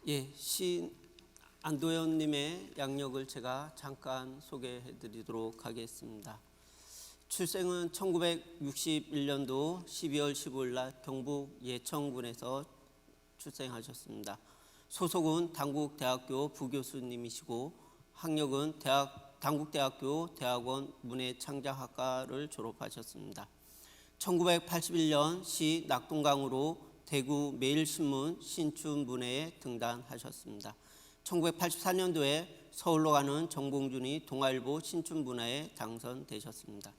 예, 시인 안도현님의 양력을 제가 잠깐 소개해드리도록 하겠습니다. 출생은 1961년도 12월 15일 날 경북 예천군에서 출생하셨습니다. 소속은 당국대학교 부교수님이시고 학력은 당국대학교 대학원 문해창작학과를 졸업하셨습니다. 1981년 시 낙동강으로 대구 매일신문 신춘문예에 등단하셨습니다. 1984년도에 서울로 가는 정봉준이 동아일보 신춘문예에 당선되셨습니다.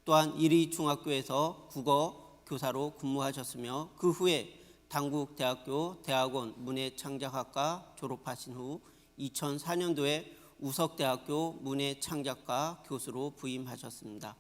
또한 이리중학교에서 국어 교사로 근무하셨으며 그 후에 당국대학교 대학원 문해창작학과 졸업하신 후 2004년도에 우석대학교 문해창작과 교수로 부임하셨습니다.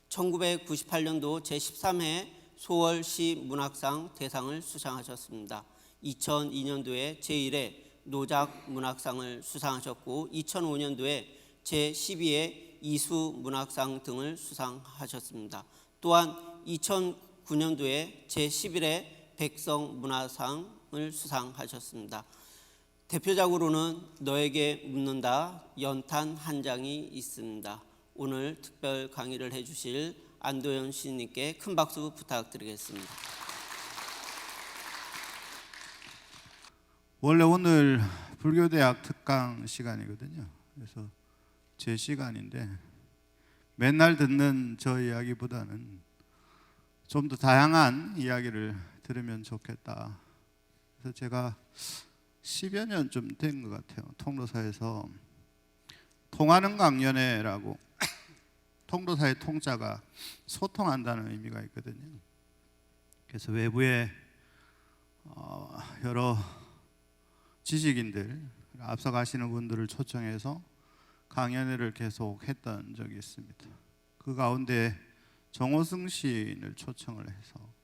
1998년도 제13회 소월시 문학상 대상을 수상하셨습니다. 2002년도에 제1회 노작 문학상을 수상하셨고 2005년도에 제12회 이수 문학상 등을 수상하셨습니다. 또한 2009년도에 제11회 백성 문화상을 수상하셨습니다. 대표작으로는 너에게 묻는다 연탄 한 장이 있습니다. 오늘 특별 강의를 해주실 안도현 시인님께 큰 박수 부탁드리겠습니다. 원래 오늘 불교대학 특강 시간이거든요. 그래서 제 시간인데 맨날 듣는 저 이야기보다는 좀 더 다양한 이야기를 들으면 좋겠다. 그래서 제가 10여 년 좀 된 것 같아요. 통도사에서 통하는 강연회라고 통도사의 통자가 소통한다는 의미가 있거든요. 그래서 외부에 여러 지식인들, 앞서가시는 분들을 초청해서 강연회를 계속 했던 적이 있습니다. 그 가운데 정호승 시인을 초청을 해서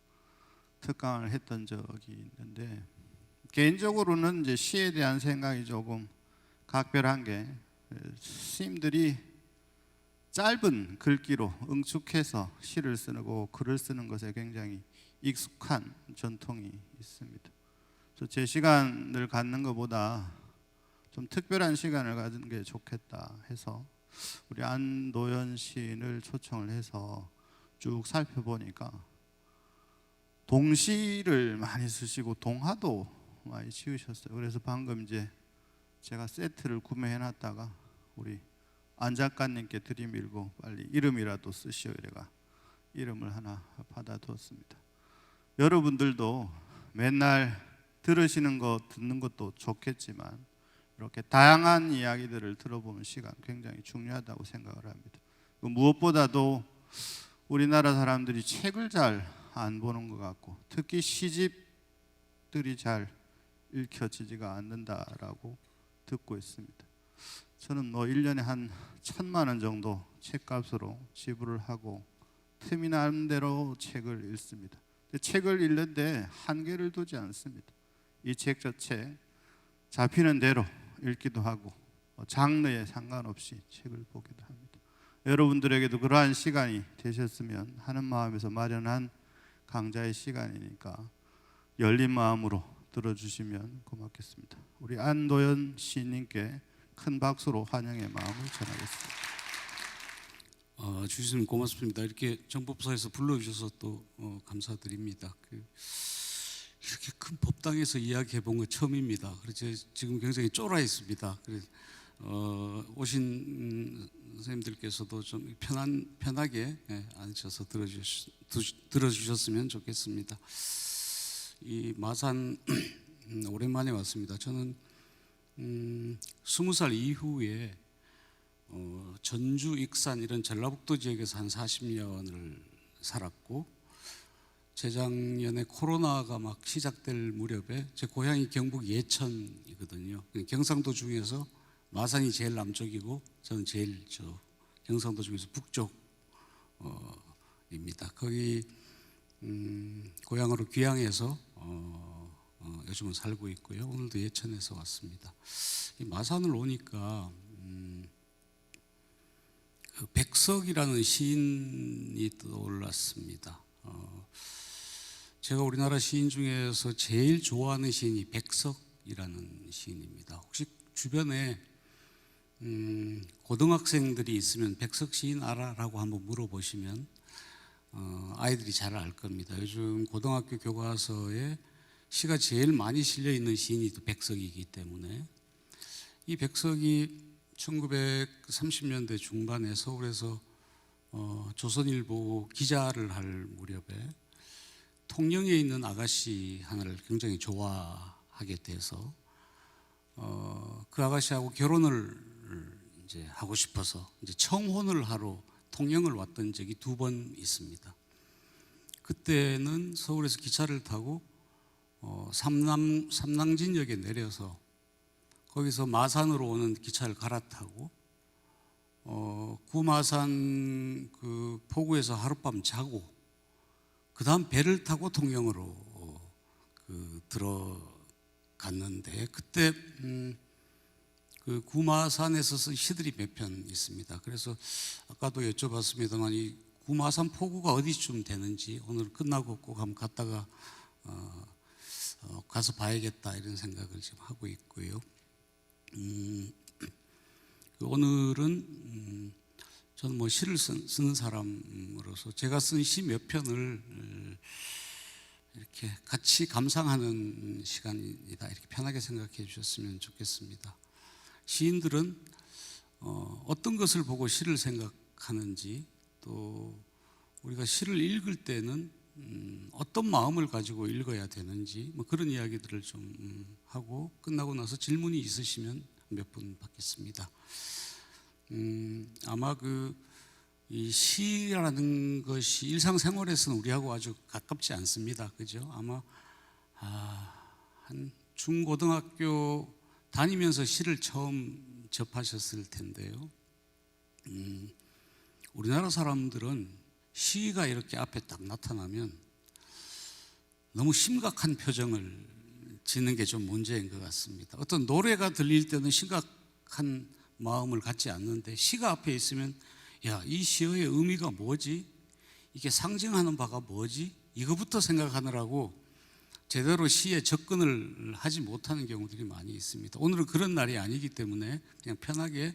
특강을 했던 적이 있는데 개인적으로는 이제 시에 대한 생각이 조금 각별한 게 스님들이 짧은 글귀로 응축해서 시를 쓰고 글을 쓰는 것에 굉장히 익숙한 전통이 있습니다. 그래서 제 시간을 갖는 것보다 좀 특별한 시간을 가지는 게 좋겠다 해서 우리 안도현 시인을 초청을 해서 쭉 살펴보니까 동시를 많이 쓰시고 동화도 많이 지으셨어요. 그래서 방금 이제 제가 세트를 구매해 놨다가 우리 안 작가님께 들이밀고 빨리 이름이라도 쓰시오 이래가 이름을 하나 받아두었습니다. 여러분들도 맨날 들으시는 것 듣는 것도 좋겠지만 이렇게 다양한 이야기들을 들어보는 시간 굉장히 중요하다고 생각을 합니다. 무엇보다도 우리나라 사람들이 책을 잘 안 보는 것 같고 특히 시집들이 잘 읽혀지지가 않는다라고 듣고 있습니다. 저는 1년에 한 1,000만 원 정도 책값으로 지불을 하고 틈이 나는 대로 책을 읽습니다. 책을 읽는데 한계를 두지 않습니다. 이 책 저 책 잡히는 대로 읽기도 하고 장르에 상관없이 책을 보기도 합니다. 여러분들에게도 그러한 시간이 되셨으면 하는 마음에서 마련한 강좌의 시간이니까 열린 마음으로 들어주시면 고맙겠습니다. 우리 안도현 시인님께 큰 박수로 환영의 마음을 전하겠습니다. 주시님 고맙습니다. 이렇게 정법사에서 불러주셔서 또 감사드립니다. 이렇게 큰 법당에서 이야기해 본 거 처음입니다. 그래서 지금 굉장히 쫄아 있습니다. 그래서 오신 선생님들께서도 좀 편하게 앉으셔서 들어주셨으면 좋겠습니다. 이 마산 오랜만에 왔습니다. 저는 20살 이후에 전주, 익산 이런 전라북도 지역에서 한 40년을 살았고 재작년에 코로나가 막 시작될 무렵에 제 고향이 경북 예천이거든요. 경상도 중에서 마산이 제일 남쪽이고 저는 제일 경상도 중에서 북쪽입니다. 거기 고향으로 귀향해서 요즘은 살고 있고요. 오늘도 예천에서 왔습니다. 이 마산을 오니까 그 백석이라는 시인이 떠올랐습니다. 제가 우리나라 시인 중에서 제일 좋아하는 시인이 백석 백석이라는 시인입니다. 혹시 주변에 고등학생들이 있으면 백석 시인 알아라고 한번 물어보시면 아이들이 잘 알 겁니다. 요즘 고등학교 교과서에 시가 제일 많이 실려 있는 시인이 또 백석이기 때문에 이 백석이 1930년대 중반에 서울에서 조선일보 기자를 할 무렵에 통영에 있는 아가씨 하나를 굉장히 좋아하게 돼서 그 아가씨하고 결혼을 이제 하고 싶어서 이제 청혼을 하러 통영을 왔던 적이 2번 있습니다. 그때는 서울에서 기차를 타고 삼낭진역에 내려서 거기서 마산으로 오는 기차를 갈아타고 구마산 그 포구에서 하룻밤 자고 그 다음 배를 타고 통영으로 들어갔는데 그때 그 구마산에서 쓴 시들이 몇 편 있습니다. 그래서 아까도 여쭤봤습니다만 이 구마산 포구가 어디쯤 되는지 오늘 끝나고 꼭 한번 갔다가 가서 봐야겠다 이런 생각을 지금 하고 있고요. 오늘은 저는 뭐 시를 쓰는 사람으로서 제가 쓴 시 몇 편을 이렇게 같이 감상하는 시간이다 이렇게 편하게 생각해 주셨으면 좋겠습니다. 시인들은 어떤 것을 보고 시를 생각하는지 또 우리가 시를 읽을 때는 어떤 마음을 가지고 읽어야 되는지 뭐 그런 이야기들을 좀 하고 끝나고 나서 질문이 있으시면 몇 분 받겠습니다. 아마 이 시라는 것이 일상생활에서는 우리하고 아주 가깝지 않습니다. 그죠? 아마 한 중고등학교 다니면서 시를 처음 접하셨을 텐데요. 우리나라 사람들은 시가 이렇게 앞에 딱 나타나면 너무 심각한 표정을 짓는 게 좀 문제인 것 같습니다. 어떤 노래가 들릴 때는 심각한 마음을 갖지 않는데 시가 앞에 있으면 야, 이 시의 의미가 뭐지? 이게 상징하는 바가 뭐지? 이거부터 생각하느라고 제대로 시에 접근을 하지 못하는 경우들이 많이 있습니다. 오늘은 그런 날이 아니기 때문에 그냥 편하게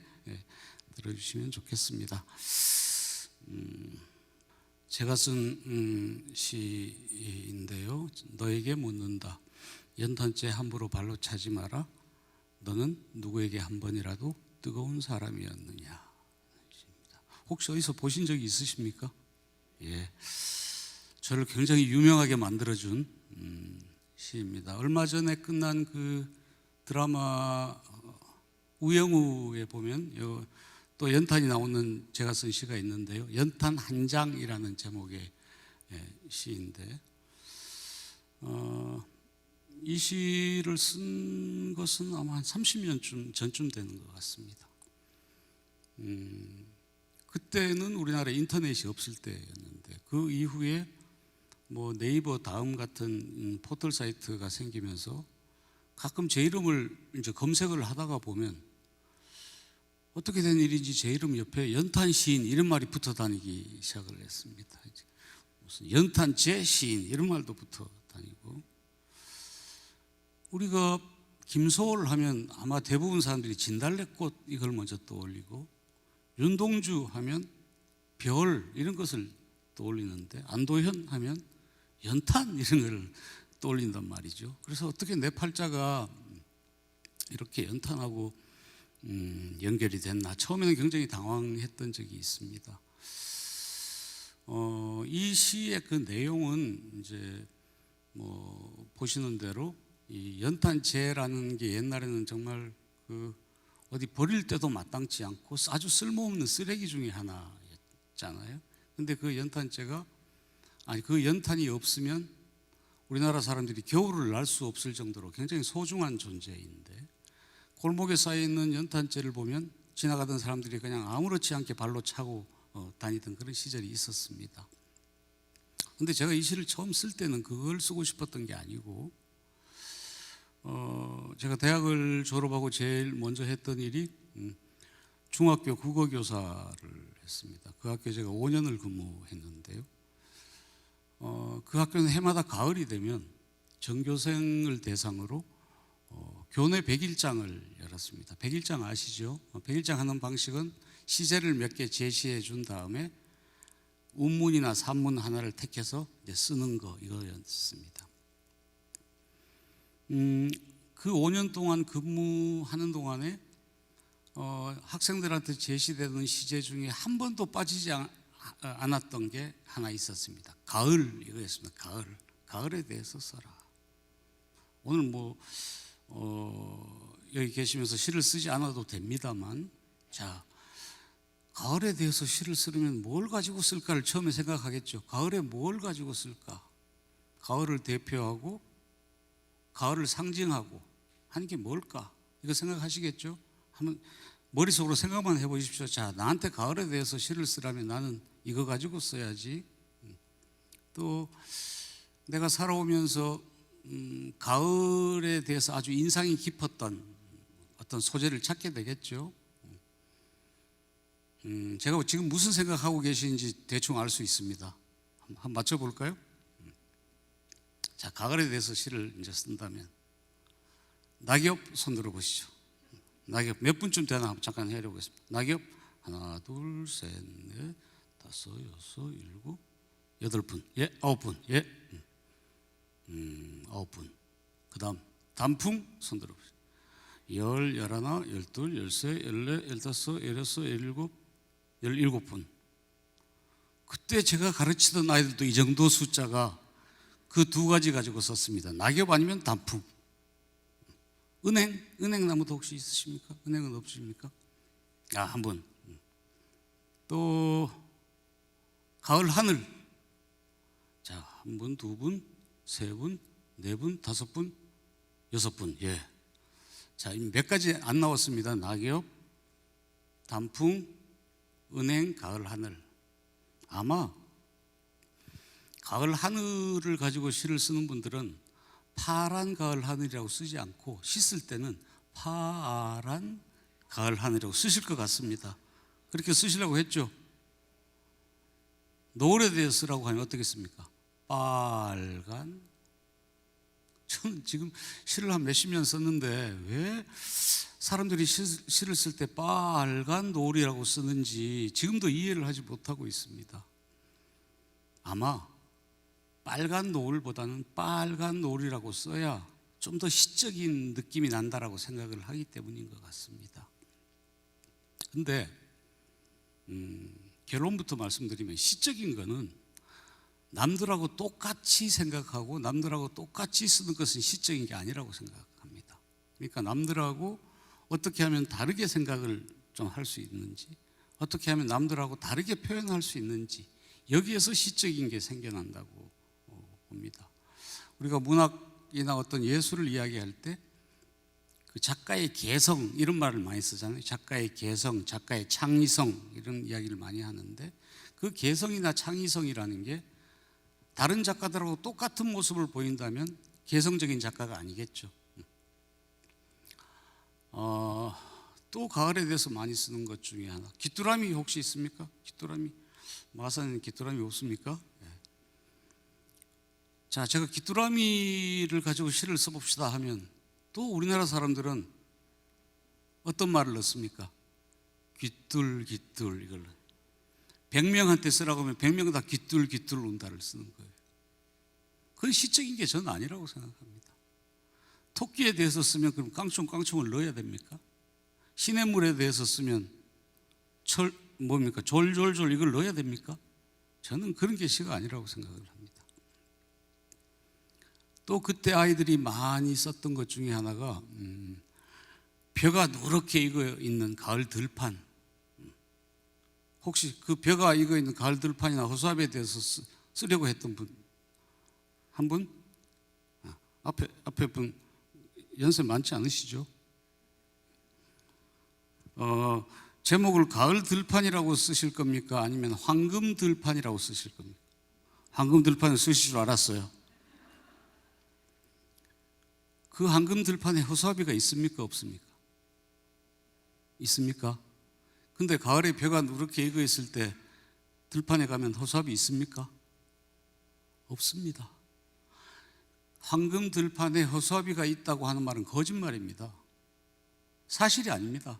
들어주시면 좋겠습니다. 제가 쓴 시인데요. 너에게 묻는다. 연탄재 함부로 발로 차지 마라. 너는 누구에게 한 번이라도 뜨거운 사람이었느냐. 혹시 어디서 보신 적이 있으십니까? 예, 저를 굉장히 유명하게 만들어준 시입니다. 얼마 전에 끝난 그 드라마 우영우에 보면 또 연탄이 나오는 제가 쓴 시가 있는데요. 연탄 한 장이라는 제목의 시인데 이 시를 쓴 것은 아마 한 30년 전쯤 되는 것 같습니다. 그때는 우리나라에 인터넷이 없을 때였는데 그 이후에 뭐 네이버 다음 같은 포털 사이트가 생기면서 가끔 제 이름을 이제 검색을 하다가 보면 어떻게 된 일인지 제 이름 옆에 연탄 시인 이런 말이 붙어 다니기 시작을 했습니다. 무슨 연탄재 시인 이런 말도 붙어 다니고 우리가 김소월 하면 아마 대부분 사람들이 진달래꽃 이걸 먼저 떠올리고 윤동주 하면 별 이런 것을 떠올리는데 안도현 하면 연탄 이런 걸 떠올린단 말이죠. 그래서 어떻게 내 팔자가 이렇게 연탄하고 연결이 됐나 처음에는 굉장히 당황했던 적이 있습니다. 이 시의 그 내용은 이제 뭐 보시는 대로 이 연탄재라는 게 옛날에는 정말 그 어디 버릴 때도 마땅치 않고 아주 쓸모없는 쓰레기 중에 하나였잖아요. 근데 그 연탄재가 그 연탄이 없으면 우리나라 사람들이 겨울을 날 수 없을 정도로 굉장히 소중한 존재인데 골목에 쌓여 있는 연탄재를 보면 지나가던 사람들이 그냥 아무렇지 않게 발로 차고 다니던 그런 시절이 있었습니다. 근데 제가 이 시를 처음 쓸 때는 그걸 쓰고 싶었던 게 아니고 제가 대학을 졸업하고 제일 먼저 했던 일이 중학교 국어교사를 했습니다. 그 학교에 제가 5년을 근무했는데요. 그 학교는 해마다 가을이 되면 전교생을 대상으로 교내 100일장을 열었습니다. 100일장 아시죠? 100일장 하는 방식은 시제를 몇 개 제시해 준 다음에 운문이나 산문 하나를 택해서 이제 쓰는 거 이거였습니다. 그 5년 동안 근무하는 동안에 학생들한테 제시되는 시제 중에 한 번도 빠지지 않았던 게 하나 있었습니다. 가을 이거였습니다. 가을에 대해서 써라. 오늘 여기 계시면서 시를 쓰지 않아도 됩니다만, 자, 가을에 대해서 시를 쓰려면 뭘 가지고 쓸까를 처음에 생각하겠죠. 가을에 뭘 가지고 쓸까? 가을을 대표하고 가을을 상징하고 하는 게 뭘까? 이거 생각하시겠죠? 한번 머릿속으로 생각만 해보십시오. 자, 나한테 가을에 대해서 시를 쓰라면 나는 이거 가지고 써야지. 또 내가 살아오면서 가을에 대해서 아주 인상이 깊었던 어떤 소재를 찾게 되겠죠. 제가 지금 무슨 생각하고 계시는지 대충 알 수 있습니다. 한번 맞춰볼까요? 자, 가을에 대해서 시를 이제 쓴다면 낙엽 손 들어보시죠. 낙엽 몇 분쯤 되나 잠깐 해보겠습니다. 낙엽 하나, 둘, 셋, 넷, 다섯, 여섯, 일곱, 8분, 예, 9분, 예, 9분. 그 다음 단풍 손 들어보시죠. 10, 11, 12, 13, 14, 15, 16, 17분. 그때 제가 가르치던 아이들도 이 정도 숫자가 그 두 가지 가지고 썼습니다. 낙엽 아니면 단풍. 은행나무도 혹시 있으십니까? 은행은 없으십니까? 한 분. 또 가을 하늘. 자, 한 분, 두 분, 세 분, 네 분, 5분, 6분. 예. 자, 몇 가지 안 나왔습니다. 낙엽, 단풍, 은행, 가을 하늘. 아마 가을 하늘을 가지고 시를 쓰는 분들은 파란 가을 하늘이라고 쓰지 않고 씻을 때는 파란 가을 하늘이라고 쓰실 것 같습니다. 그렇게 쓰시려고 했죠. 노을에 대해서 쓰라고 하면 어떻겠습니까? 빨간. 저는 지금 시를 한 몇십 년 썼는데 왜 사람들이 시를 쓸 때 빨간 노을이라고 쓰는지 지금도 이해를 하지 못하고 있습니다. 아마 빨간 노을보다는 빨간 노을이라고 써야 좀 더 시적인 느낌이 난다라고 생각을 하기 때문인 것 같습니다. 근데 결론부터 말씀드리면 시적인 거는 남들하고 똑같이 생각하고 남들하고 똑같이 쓰는 것은 시적인 게 아니라고 생각합니다. 그러니까 남들하고 어떻게 하면 다르게 생각을 좀 할 수 있는지, 어떻게 하면 남들하고 다르게 표현할 수 있는지, 여기에서 시적인 게 생겨난다고 봅니다. 우리가 문학이나 어떤 예술을 이야기할 때 그 작가의 개성 이런 말을 많이 쓰잖아요. 작가의 개성, 작가의 창의성 이런 이야기를 많이 하는데 그 개성이나 창의성이라는 게 다른 작가들하고 똑같은 모습을 보인다면 개성적인 작가가 아니겠죠. 또 가을에 대해서 많이 쓰는 것 중에 하나, 귀뚜라미 혹시 있습니까? 귀뚜라미. 마산에는 귀뚜라미 없습니까? 자, 제가 귀뚜라미를 가지고 시를 써봅시다 하면 또 우리나라 사람들은 어떤 말을 넣습니까? 귀뚤귀뚤 이걸 100명한테 쓰라고 하면 100명 다 귀뚤귀뚤 운다를 쓰는 거예요. 그건 시적인 게 저는 아니라고 생각합니다. 토끼에 대해서 쓰면 그럼 깡총깡총을 넣어야 됩니까? 시냇물에 대해서 쓰면 졸졸졸 이걸 넣어야 됩니까? 저는 그런 게 시가 아니라고 생각을 합니다. 또 그때 아이들이 많이 썼던 것 중에 하나가 벼가 누렇게 익어 있는 가을 들판. 혹시 그 벼가 익어 있는 가을 들판이나 허수아비에 대해서 쓰려고 했던 분? 한 분? 앞에 분 연세 많지 않으시죠? 제목을 가을 들판이라고 쓰실 겁니까? 아니면 황금 들판이라고 쓰실 겁니까? 황금 들판을 쓰실 줄 알았어요. 그 황금 들판에 허수아비가 있습니까? 없습니까? 있습니까? 근데 가을에 벼가 누렇게 익어 있을 때 들판에 가면 허수아비 있습니까? 없습니다. 황금 들판에 허수아비가 있다고 하는 말은 거짓말입니다. 사실이 아닙니다.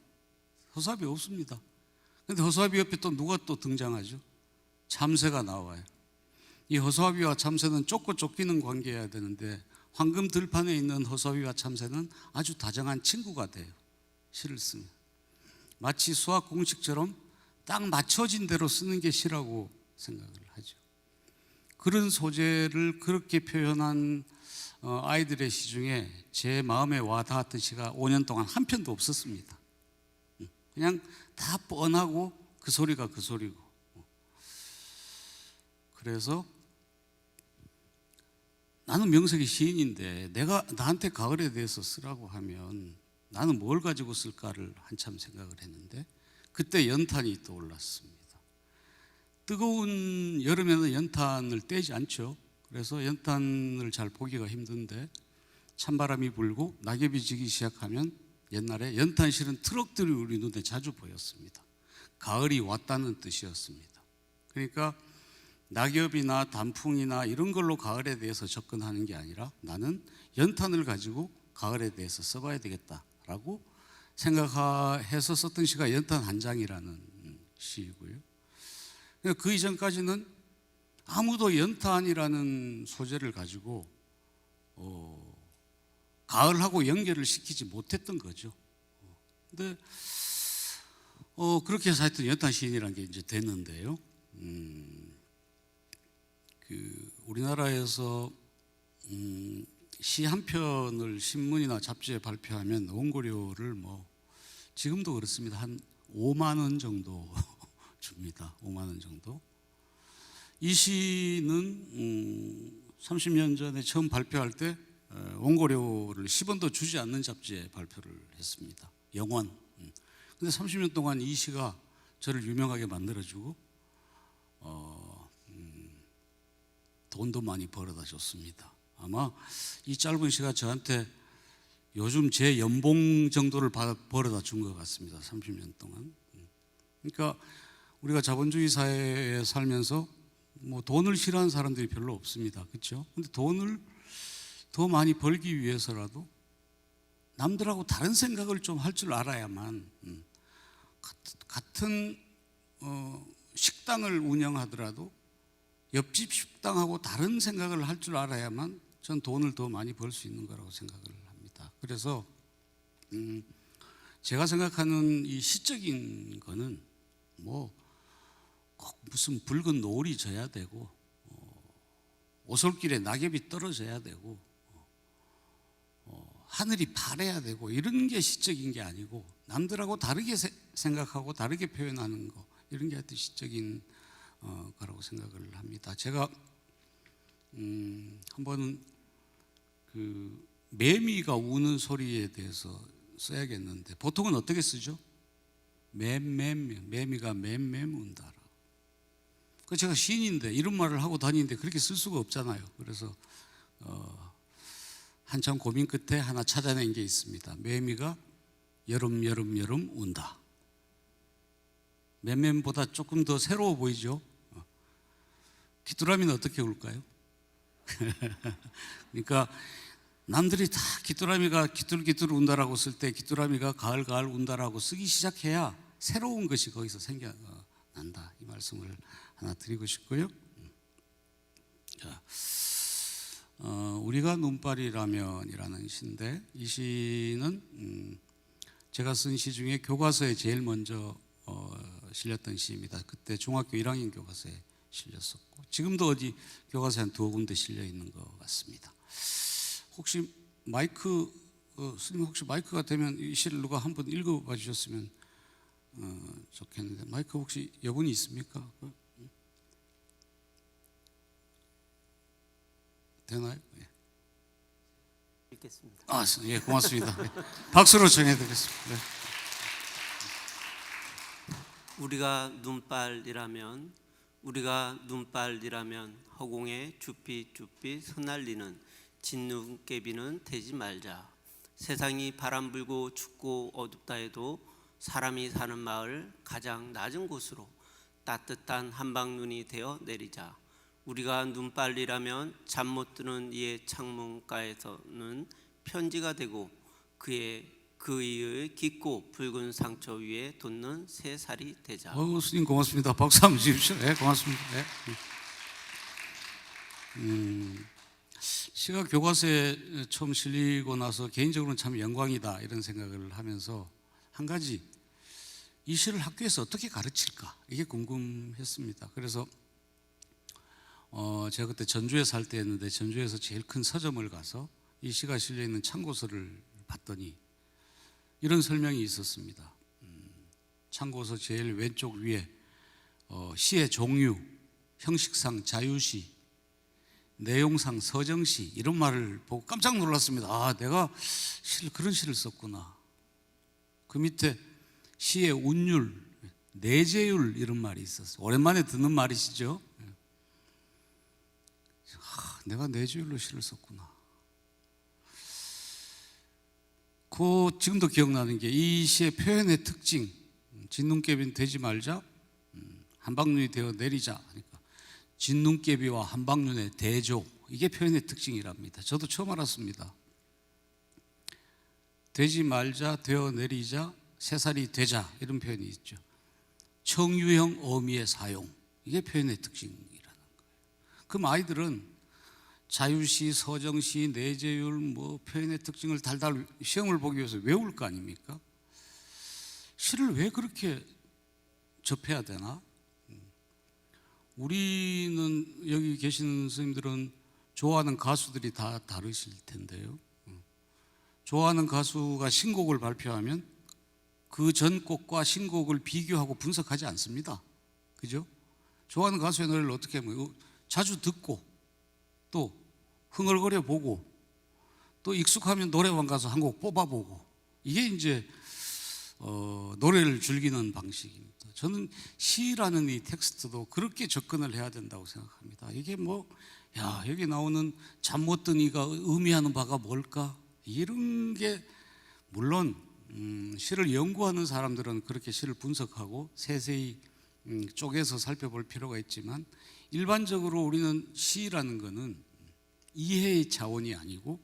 허수아비 없습니다. 그런데 허수아비 옆에 또 누가 또 등장하죠? 참새가 나와요. 이 허수아비와 참새는 쫓고 쫓기는 관계여야 되는데 황금 들판에 있는 허수아비와 참새는 아주 다정한 친구가 돼요. 시를 쓰면 마치 수학 공식처럼 딱 맞춰진 대로 쓰는 게 시라고 생각을 하죠. 그런 소재를 그렇게 표현한 아이들의 시 중에 제 마음에 와 닿았던 시가 5년 동안 한 편도 없었습니다. 그냥 다 뻔하고 그 소리가 그 소리고. 그래서 나는 명색이 시인인데 내가 나한테 가을에 대해서 쓰라고 하면 나는 뭘 가지고 쓸까를 한참 생각을 했는데 그때 연탄이 떠올랐습니다. 뜨거운 여름에는 연탄을 떼지 않죠. 그래서 연탄을 잘 보기가 힘든데 찬바람이 불고 낙엽이 지기 시작하면 옛날에 연탄실은 트럭들이 우리 눈에 자주 보였습니다. 가을이 왔다는 뜻이었습니다. 그러니까 낙엽이나 단풍이나 이런 걸로 가을에 대해서 접근하는 게 아니라 나는 연탄을 가지고 가을에 대해서 써봐야 되겠다라고 생각해서 썼던 시가 연탄 한 장이라는 시이고요. 그 이전까지는 아무도 연탄이라는 소재를 가지고 가을하고 연결을 시키지 못했던 거죠. 근데 그렇게 해서 하여튼 연탄 시인이라는 게 이제 됐는데요. 우리나라에서 시 한 편을 신문이나 잡지에 발표하면 원고료를 지금도 그렇습니다. 한 5만 원 정도 줍니다. 5만 원 정도. 이 시는 30년 전에 처음 발표할 때 원고료를 10원도 주지 않는 잡지에 발표를 했습니다. 영원. 근데 30년 동안 이 시가 저를 유명하게 만들어주고 돈도 많이 벌어다 줬습니다. 아마 이 짧은 시가 저한테 요즘 제 연봉 정도를 벌어다 준 것 같습니다. 30년 동안. 그러니까 우리가 자본주의 사회에 살면서 돈을 싫어하는 사람들이 별로 없습니다. 그렇죠? 근데 돈을 더 많이 벌기 위해서라도 남들하고 다른 생각을 좀 할 줄 알아야만 같은 식당을 운영하더라도 옆집 식당하고 다른 생각을 할 줄 알아야만 전 돈을 더 많이 벌 수 있는 거라고 생각을 합니다. 그래서 제가 생각하는 이 시적인 거는 꼭 무슨 붉은 노을이 져야 되고 오솔길에 낙엽이 떨어져야 되고 하늘이 파래야 되고 이런 게 시적인 게 아니고 남들하고 다르게 생각하고 다르게 표현하는 거 이런 게 하여튼 시적인 거라고 생각을 합니다. 제가 한 번은 그 매미가 우는 소리에 대해서 써야겠는데 보통은 어떻게 쓰죠? 매미가 맴 운다라고. 제가 시인인데 이런 말을 하고 다니는데 그렇게 쓸 수가 없잖아요. 그래서 한참 고민 끝에 하나 찾아낸 게 있습니다. 매미가 여름 운다. 맴보다 조금 더 새로워 보이죠? 귀뚜라미는 어떻게 울까요? 그러니까 남들이 다 귀뚜라미가 기뚤기뚤 운다라고 쓸 때 귀뚜라미가 가을 운다라고 쓰기 시작해야 새로운 것이 거기서 생겨난다. 이 말씀을 하나 드리고 싶고요. 자, 우리가 눈발이라면이라는 시인데 이 시는 제가 쓴 시 중에 교과서에 제일 먼저 실렸던 시입니다. 그때 중학교 1학년 교과서에 실렸었고 지금도 어디 교과서에 한 2군데 실려 있는 것 같습니다. 혹시 마이크 스님 혹시 마이크가 되면 이 시를 누가 한번 읽어봐 주셨으면 좋겠는데 마이크 혹시 여분이 있습니까? 되나요? 예. 읽겠습니다. 예, 고맙습니다. 박수로 전해드리겠습니다. 네. 우리가 눈발이라면 허공에 쭈삣쭈삣 흩날리는 진눈깨비는 되지 말자. 세상이 바람 불고 춥고 어둡다 해도 사람이 사는 마을 가장 낮은 곳으로 따뜻한 한방눈이 되어 내리자. 우리가 눈빨리라면 잠 못 드는 이의 창문가에서는 편지가 되고 그의 깊고 붉은 상처 위에 돋는 새살이 되자. 스님 고맙습니다. 박수 한번 주십시오. 네, 고맙습니다. 네. 시가 교과서에 처음 실리고 나서 개인적으로는 참 영광이다 이런 생각을 하면서 한 가지, 이 시를 학교에서 어떻게 가르칠까 이게 궁금했습니다. 그래서 제가 그때 전주에 살 때였는데 전주에서 제일 큰 서점을 가서 이 시가 실려 있는 참고서를 봤더니 이런 설명이 있었습니다. 참고서 제일 왼쪽 위에 시의 종류, 형식상 자유시, 내용상 서정시 이런 말을 보고 깜짝 놀랐습니다. 아, 내가 그런 시를 썼구나. 그 밑에 시의 운율, 내재율 이런 말이 있었어요. 오랜만에 듣는 말이시죠? 내가 내재율로 시를 썼구나. 지금도 기억나는 게 이 시의 표현의 특징, 진눈깨비는 되지 말자, 한방눈이 되어 내리자 하니까 진눈깨비와 한방눈의 대조, 이게 표현의 특징이랍니다. 저도 처음 알았습니다. 되지 말자, 되어 내리자, 새살이 되자 이런 표현이 있죠. 청유형 어미의 사용, 이게 표현의 특징이라는 거예요. 그럼 아이들은 자유시, 서정시, 내재율, 표현의 특징을 달달 시험을 보기 위해서 외울 거 아닙니까? 시를 왜 그렇게 접해야 되나? 우리는 여기 계시는 선생님들은 좋아하는 가수들이 다 다르실 텐데요. 좋아하는 가수가 신곡을 발표하면 그 전곡과 신곡을 비교하고 분석하지 않습니다. 그죠? 좋아하는 가수의 노래를 어떻게 하면 자주 듣고 또 흥얼거려 보고 또 익숙하면 노래방 가서 한 곡 뽑아보고, 이게 이제 노래를 즐기는 방식입니다. 저는 시라는 이 텍스트도 그렇게 접근을 해야 된다고 생각합니다. 이게 여기 나오는 잠 못 든 이가 의미하는 바가 뭘까? 이런 게 물론 시를 연구하는 사람들은 그렇게 시를 분석하고 세세히 쪼개서 살펴볼 필요가 있지만, 일반적으로 우리는 시라는 거는 이해의 차원이 아니고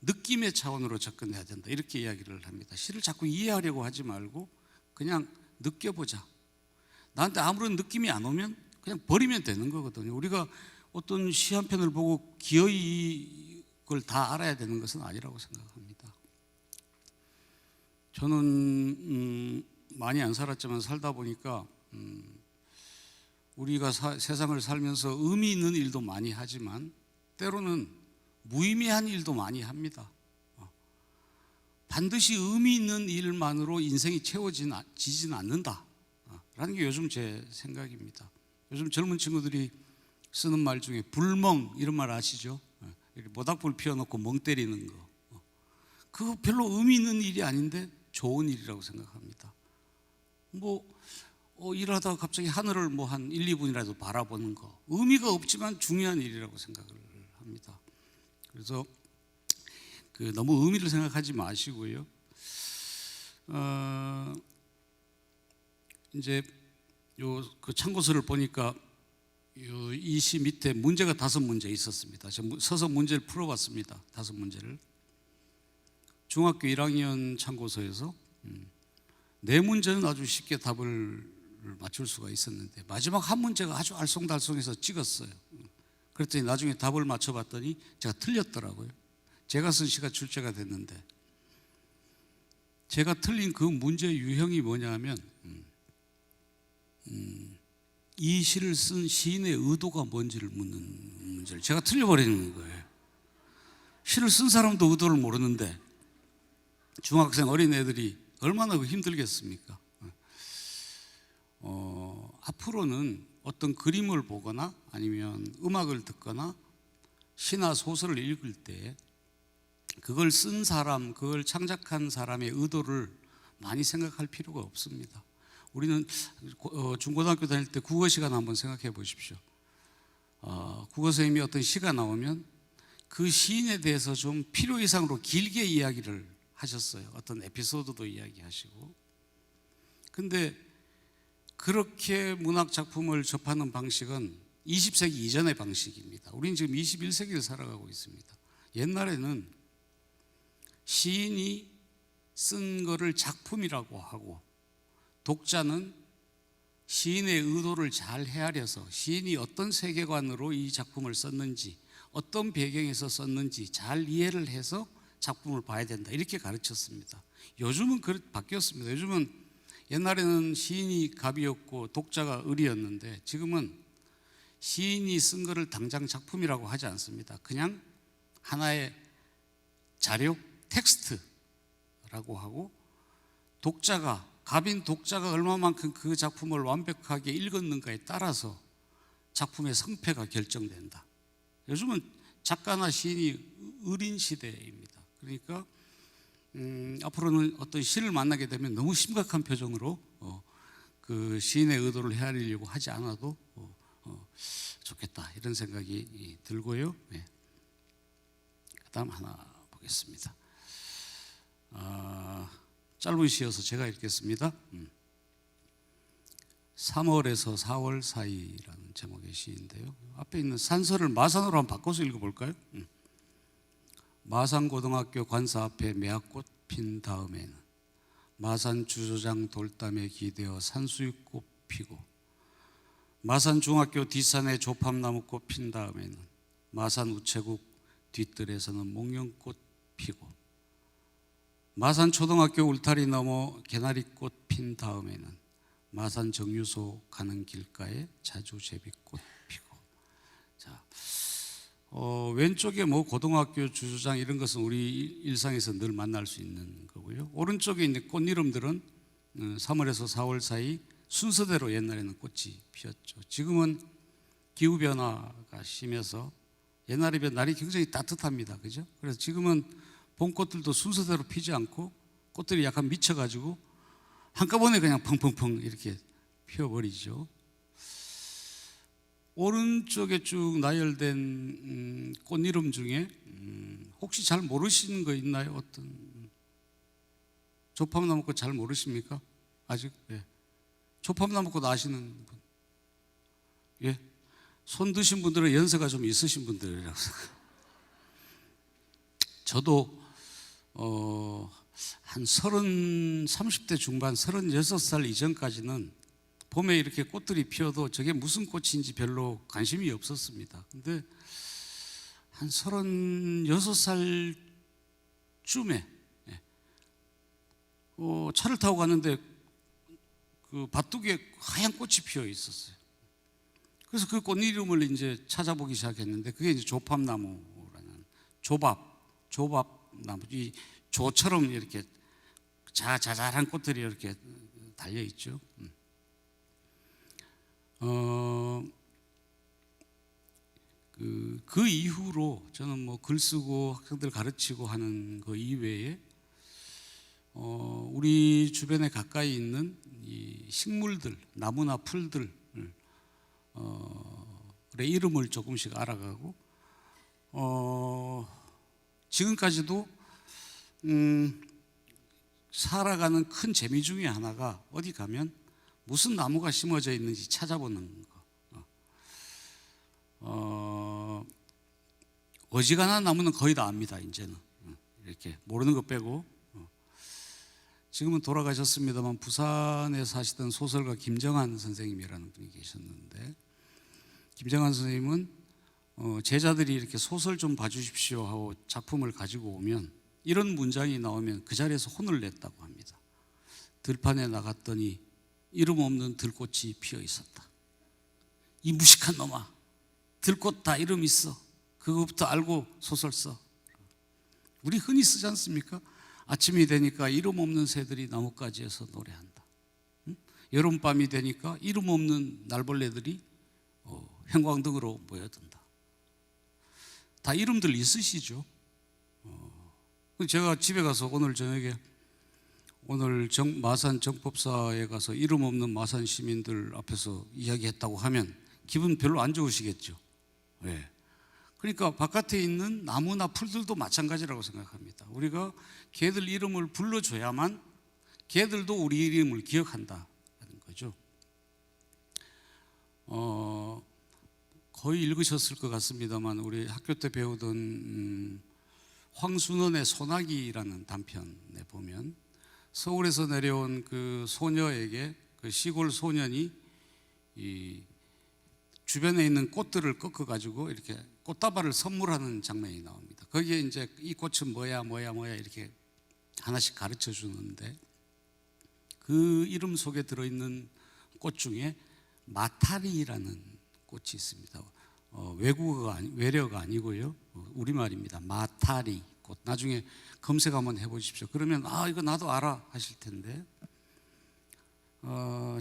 느낌의 차원으로 접근해야 된다 이렇게 이야기를 합니다. 시를 자꾸 이해하려고 하지 말고 그냥 느껴보자. 나한테 아무런 느낌이 안 오면 그냥 버리면 되는 거거든요. 우리가 어떤 시 한 편을 보고 기어이 그걸 다 알아야 되는 것은 아니라고 생각합니다. 저는 많이 안 살았지만 살다 보니까 우리가 세상을 살면서 의미 있는 일도 많이 하지만 때로는 무의미한 일도 많이 합니다. 반드시 의미 있는 일만으로 인생이 채워지지는 않는다 라는 게 요즘 제 생각입니다. 요즘 젊은 친구들이 쓰는 말 중에 불멍 이런 말 아시죠? 모닥불 피워놓고 멍 때리는 거, 그거 별로 의미 있는 일이 아닌데 좋은 일이라고 생각합니다. 일하다가 갑자기 하늘을 한 1, 2분이라도 바라보는 거, 의미가 없지만 중요한 일이라고 생각을 합니다. 그래서 너무 의미를 생각하지 마시고요. 이제 그 참고서를 보니까 이 시 밑에 문제가 5문제 있었습니다. 제가 서서 문제를 풀어봤습니다. 5문제를. 중학교 1학년 참고서에서 4문제는 아주 쉽게 답을 맞출 수가 있었는데 마지막 한 문제가 아주 알쏭달쏭해서 찍었어요. 그랬더니 나중에 답을 맞춰봤더니 제가 틀렸더라고요. 제가 쓴 시가 출제가 됐는데 제가 틀린 그 문제 유형이 뭐냐면 이 시를 쓴 시인의 의도가 뭔지를 묻는 문제를 제가 틀려버리는 거예요. 시를 쓴 사람도 의도를 모르는데 중학생 어린애들이 얼마나 힘들겠습니까? 앞으로는 어떤 그림을 보거나 아니면 음악을 듣거나 시나 소설을 읽을 때 그걸 쓴 사람, 그걸 창작한 사람의 의도를 많이 생각할 필요가 없습니다. 우리는 중고등학교 다닐 때 국어 시간 한번 생각해 보십시오. 국어 선생님이 어떤 시가 나오면 그 시인에 대해서 좀 필요 이상으로 길게 이야기를 하셨어요. 어떤 에피소드도 이야기하시고. 근데 그렇게 문학 작품을 접하는 방식은 20세기 이전의 방식입니다. 우리는 지금 21세기를 살아가고 있습니다. 옛날에는 시인이 쓴 거를 작품이라고 하고 독자는 시인의 의도를 잘 헤아려서 시인이 어떤 세계관으로 이 작품을 썼는지, 어떤 배경에서 썼는지 잘 이해를 해서 작품을 봐야 된다, 이렇게 가르쳤습니다. 요즘은 바뀌었습니다. 요즘은 옛날에는 시인이 갑이었고 독자가 을이었는데 지금은 시인이 쓴 거를 당장 작품이라고 하지 않습니다. 그냥 하나의 자료, 텍스트라고 하고, 독자가, 갑인 독자가 얼마만큼 그 작품을 완벽하게 읽었는가에 따라서 작품의 성패가 결정된다. 요즘은 작가나 시인이 을인 시대입니다. 그러니까 앞으로는 어떤 시를 만나게 되면 너무 심각한 표정으로 그 시인의 의도를 헤아리려고 하지 않아도 좋겠다, 이런 생각이 들고요. 네. 그다음 하나 보겠습니다. 짧은 시여서 제가 읽겠습니다. 3월에서 4월 사이라는 제목의 시인데요. 앞에 있는 산서를 마산으로 한번 바꿔서 읽어볼까요? 마산고등학교 관사 앞에 매화꽃 핀 다음에는 마산 주조장 돌담에 기대어 산수유꽃 피고, 마산중학교 뒷산에 조팝나무꽃 핀 다음에는 마산 우체국 뒷뜰에서는 목련꽃 피고, 마산초등학교 울타리 넘어 개나리꽃 핀 다음에는 마산 정류소 가는 길가에 자주제비꽃 피고. 자, 왼쪽에 뭐 고등학교 주조장 이런 것은 우리 일상에서 늘 만날 수 있는 거고요. 오른쪽에 있는 꽃 이름들은 3월에서 4월 사이 순서대로 옛날에는 꽃이 피었죠. 지금은 기후변화가 심해서 옛날에 비해 날이 굉장히 따뜻합니다. 그죠? 그래서 지금은 봄꽃들도 순서대로 피지 않고 꽃들이 약간 미쳐가지고 한꺼번에 그냥 펑펑펑 이렇게 피어버리죠. 오른쪽에 쭉 나열된 꽃 이름 중에 혹시 잘 모르시는 거 있나요? 어떤 조팝나무꽃 잘 모르십니까? 아직? 예. 조팝나무꽃 아시는 분? 예. 손 드신 분들은 연세가 좀 있으신 분들이라고 생각해요. 저도 한 30대 중반, 36살 이전까지는 봄에 이렇게 꽃들이 피어도 저게 무슨 꽃인지 별로 관심이 없었습니다. 근데 한 36살쯤에 차를 타고 갔는데 그 밭둑에 하얀 꽃이 피어 있었어요. 그래서 그 꽃 이름을 이제 찾아보기 시작했는데 그게 이제 조팝나무라는 조밥나무, 이 조처럼 이렇게 자잘한 꽃들이 이렇게 달려 있죠. 그 이후로 저는 뭐 글 쓰고 학생들 가르치고 하는 거 이외에 우리 주변에 가까이 있는 이 식물들, 나무나 풀들 이름을 조금씩 알아가고 지금까지도 살아가는 큰 재미 중에 하나가 어디 가면 무슨 나무가 심어져 있는지 찾아보는 거. 어지간한 나무는 거의 다 압니다. 이제는 이렇게 모르는 거 빼고. 지금은 돌아가셨습니다만 부산에 사시던 소설가 김정한 선생님이라는 분이 계셨는데, 김정한 선생님은 제자들이 이렇게 소설 좀 봐주십시오 하고 작품을 가지고 오면 이런 문장이 나오면 그 자리에서 혼을 냈다고 합니다. 들판에 나갔더니 이름 없는 들꽃이 피어 있었다. 이 무식한 놈아, 들꽃 다 이름 있어. 그거부터 알고 소설 써. 우리 흔히 쓰지 않습니까? 아침이 되니까 이름 없는 새들이 나뭇가지에서 노래한다. 여름밤이 되니까 이름 없는 날벌레들이 형광등으로 모여든다. 다 이름들 있으시죠? 제가 집에 가서 오늘 저녁에 마산 정법사에 가서 이름 없는 마산 시민들 앞에서 이야기했다고 하면 기분 별로 안 좋으시겠죠? 네. 그러니까 바깥에 있는 나무나 풀들도 마찬가지라고 생각합니다. 우리가 걔들 이름을 불러줘야만 걔들도 우리 이름을 기억한다는 거죠. 거의 읽으셨을 것 같습니다만 우리 학교 때 배우던 황순원의 소나기라는 단편에 보면 서울에서 내려온 그 소녀에게 그 시골 소년이 이 주변에 있는 꽃들을 꺾어 가지고 이렇게 꽃다발을 선물하는 장면이 나옵니다. 거기에 이제 이 꽃은 뭐야 이렇게 하나씩 가르쳐 주는데 그 이름 속에 들어있는 꽃 중에 마타리라는 꽃이 있습니다. 외래어가 아니고요, 우리말입니다. 마타리 꽃. 나중에 검색 한번 해보십시오. 그러면 이거 나도 알아 하실 텐데,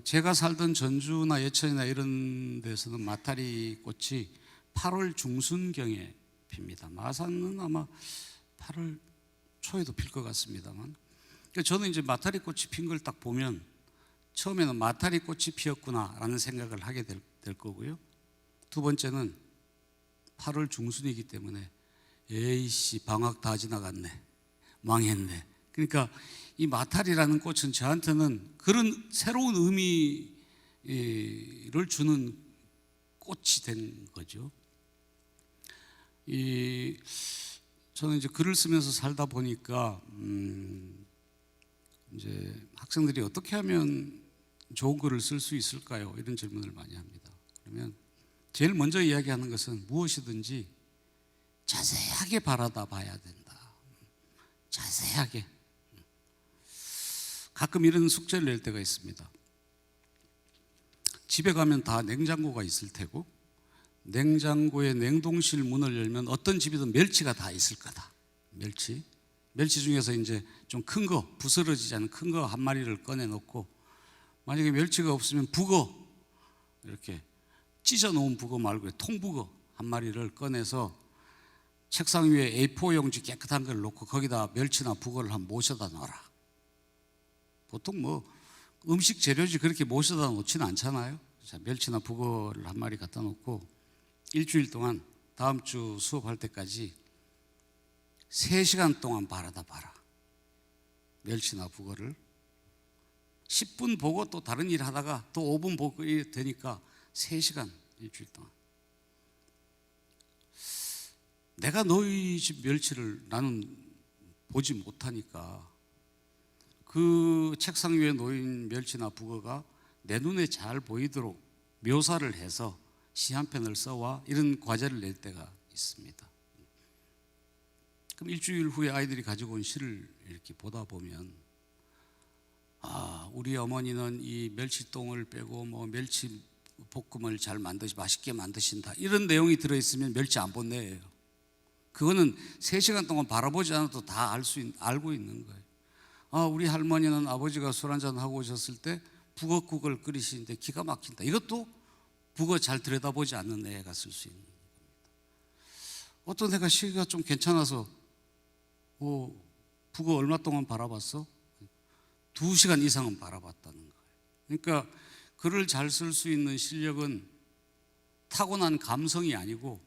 제가 살던 전주나 예천이나 이런 데서는 마타리 꽃이 8월 중순경에 핍니다. 마산은 아마 8월 초에도 필 것 같습니다만, 그러니까 저는 이제 마타리 꽃이 핀 걸 딱 보면 처음에는 마타리 꽃이 피었구나라는 생각을 하게 될 거고요. 두 번째는 8월 중순이기 때문에 에이씨 방학 다 지나갔네, 망했네. 그러니까 이 마타리라는 꽃은 저한테는 그런 새로운 의미를 주는 꽃이 된 거죠. 저는 이제 글을 쓰면서 살다 보니까 이제 학생들이 어떻게 하면 좋은 글을 쓸 수 있을까요? 이런 질문을 많이 합니다. 그러면 제일 먼저 이야기하는 것은 무엇이든지 자세하게 바라다 봐야 된다. 자세하게. 가끔 이런 숙제를 낼 때가 있습니다. 집에 가면 다 냉장고가 있을 테고 냉장고의 냉동실 문을 열면 어떤 집이든 멸치가 다 있을 거다. 멸치 중에서 이제 좀 큰 거, 부스러지지 않은 큰 거 한 마리를 꺼내 놓고, 만약에 멸치가 없으면 북어, 이렇게 찢어 놓은 북어 말고 통북어 한 마리를 꺼내서 책상 위에 A4 용지 깨끗한 걸 놓고 거기다 멸치나 북어를 한 모셔다 놔라. 보통 뭐 음식 재료지 그렇게 모셔다 놓지는 않잖아요. 자, 멸치나 북어를 한 마리 갖다 놓고 일주일 동안 다음 주 수업할 때까지 3시간 동안 바라다 봐라. 멸치나 북어를 10분 보고 또 다른 일 하다가 또 5분 보고 되니까 3시간 일주일 동안. 내가 너희 집 멸치를 나는 보지 못하니까 그 책상 위에 놓인 멸치나 북어가 내 눈에 잘 보이도록 묘사를 해서 시 한 편을 써와, 이런 과제를 낼 때가 있습니다. 그럼 일주일 후에 아이들이 가지고 온 시를 이렇게 보다 보면, 우리 어머니는 이 멸치똥을 빼고 뭐 멸치 볶음을 잘 맛있게 만드신다, 이런 내용이 들어있으면 멸치 안 본네예요. 그거는 3시간 동안 바라보지 않아도 다 알고 있는 거예요. 우리 할머니는 아버지가 술 한잔 하고 오셨을 때 북어국을 끓이시는데 기가 막힌다. 이것도 북어 잘 들여다보지 않는 애가 쓸 수 있는 겁니다. 어떤 애가 시가 좀 괜찮아서 북어 얼마 동안 바라봤어? 2시간 이상은 바라봤다는 거예요. 그러니까 글을 잘 쓸 수 있는 실력은 타고난 감성이 아니고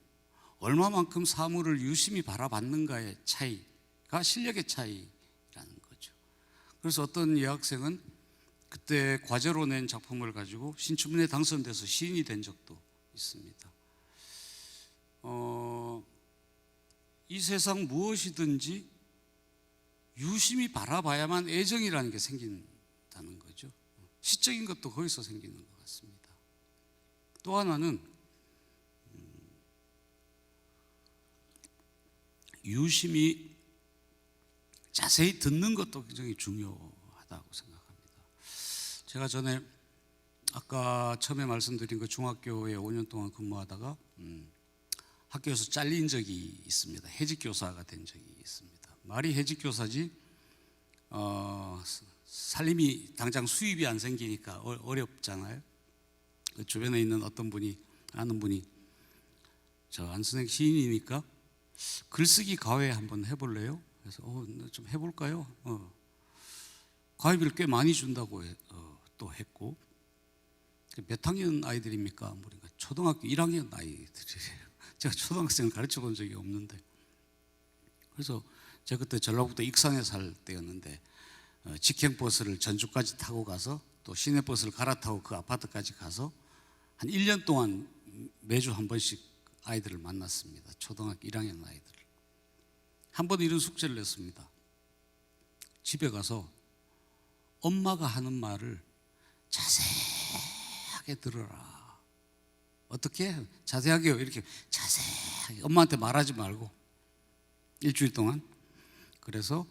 얼마만큼 사물을 유심히 바라봤는가의 차이가 실력의 차이라는 거죠. 그래서 어떤 여학생은 그때 과제로 낸 작품을 가지고 신춘문예에 당선돼서 시인이 된 적도 있습니다. 이 세상 무엇이든지 유심히 바라봐야만 애정이라는 게 생긴다는 거죠. 시적인 것도 거기서 생기는 것 같습니다. 또 하나는 유심히 자세히 듣는 것도 굉장히 중요하다고 생각합니다. 제가 전에 아까 처음에 말씀드린 그 중학교에 5년 동안 근무하다가 학교에서 잘린 적이 있습니다. 해직교사가 된 적이 있습니다. 말이 해직교사지 살림이 당장 수입이 안 생기니까 어렵잖아요. 그 주변에 있는 어떤 분이, 아는 분이, 저 안 선생 시인이니까 글쓰기 과외 한번 해볼래요? 그래서 좀 해볼까요? 과외비를 꽤 많이 준다고 또 했고, 몇 학년 아이들입니까? 그러니까 초등학교 1학년 아이들이에요. 제가 초등학생을 가르쳐 본 적이 없는데, 그래서 제가 그때 전라북도 익산에 살 때였는데 직행버스를 전주까지 타고 가서 또 시내버스를 갈아타고 그 아파트까지 가서 한 1년 동안 매주 한 번씩 아이들을 만났습니다. 초등학교 1학년 아이들. 한 번 이런 숙제를 냈습니다. 집에 가서 엄마가 하는 말을 자세하게 들어라. 어떻게? 자세하게요. 이렇게 자세하게. 엄마한테 말하지 말고. 일주일 동안. 그래서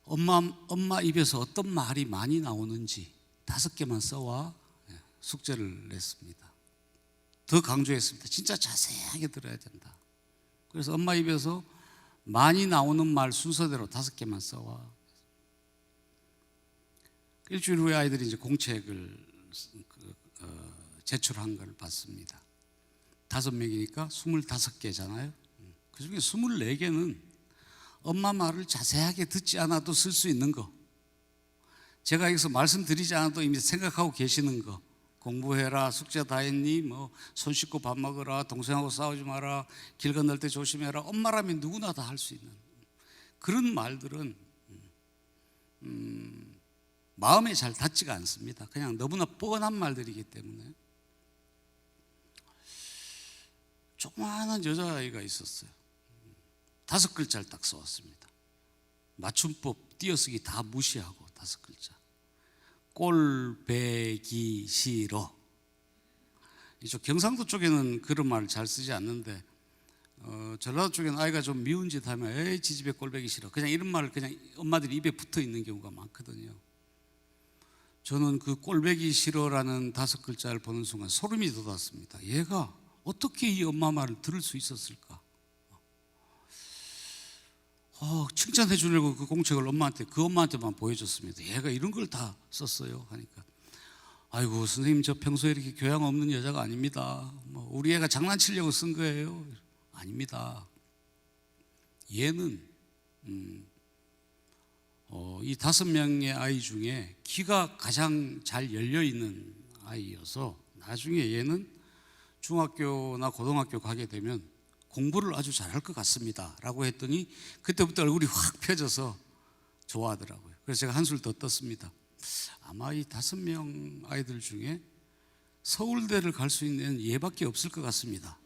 엄마 입에서 어떤 말이 많이 나오는지 5개만 써와 숙제를 냈습니다. 더 강조했습니다. 진짜 자세하게 들어야 된다. 그래서 엄마 입에서 많이 나오는 말 순서대로 5개만 써와. 일주일 후에 아이들이 이제 공책을 제출한 걸 봤습니다. 5명이니까 25개잖아요. 그 중에 24개는 엄마 말을 자세하게 듣지 않아도 쓸 수 있는 거. 제가 여기서 말씀드리지 않아도 이미 생각하고 계시는 거. 공부해라, 숙제 다 했니, 뭐 손 씻고 밥 먹어라, 동생하고 싸우지 마라, 길 건널 때 조심해라. 엄마라면 누구나 다 할 수 있는 그런 말들은 마음에 잘 닿지가 않습니다. 그냥 너무나 뻔한 말들이기 때문에. 조그마한 여자아이가 있었어요. 5글자를 딱 써왔습니다. 맞춤법, 띄어쓰기 다 무시하고 5글자. 꼴배기 싫어. 이쪽 경상도 쪽에는 그런 말을 잘 쓰지 않는데 전라도 쪽에는 아이가 좀 미운 짓 하면 에이 지집에 꼴배기 싫어. 그냥 이런 말을 그냥 엄마들이 입에 붙어 있는 경우가 많거든요. 저는 그 꼴배기 싫어라는 5글자를 보는 순간 소름이 돋았습니다. 얘가 어떻게 이 엄마 말을 들을 수 있었을까? 칭찬해 주려고 그 공책을 그 엄마한테만 보여줬습니다. 얘가 이런 걸 다 썼어요 하니까 아이고 선생님 저 평소에 이렇게 교양 없는 여자가 아닙니다. 뭐 우리 애가 장난치려고 쓴 거예요. 아닙니다. 얘는 이 5명의 아이 중에 귀가 가장 잘 열려 있는 아이여서 나중에 얘는 중학교나 고등학교 가게 되면 공부를 아주 잘할 것 같습니다 라고 했더니 그때부터 얼굴이 확 펴져서 좋아하더라고요. 그래서 제가 한술 더 떴습니다. 아마 이 5명 아이들 중에 서울대를 갈 수 있는 얘밖에 없을 것 같습니다.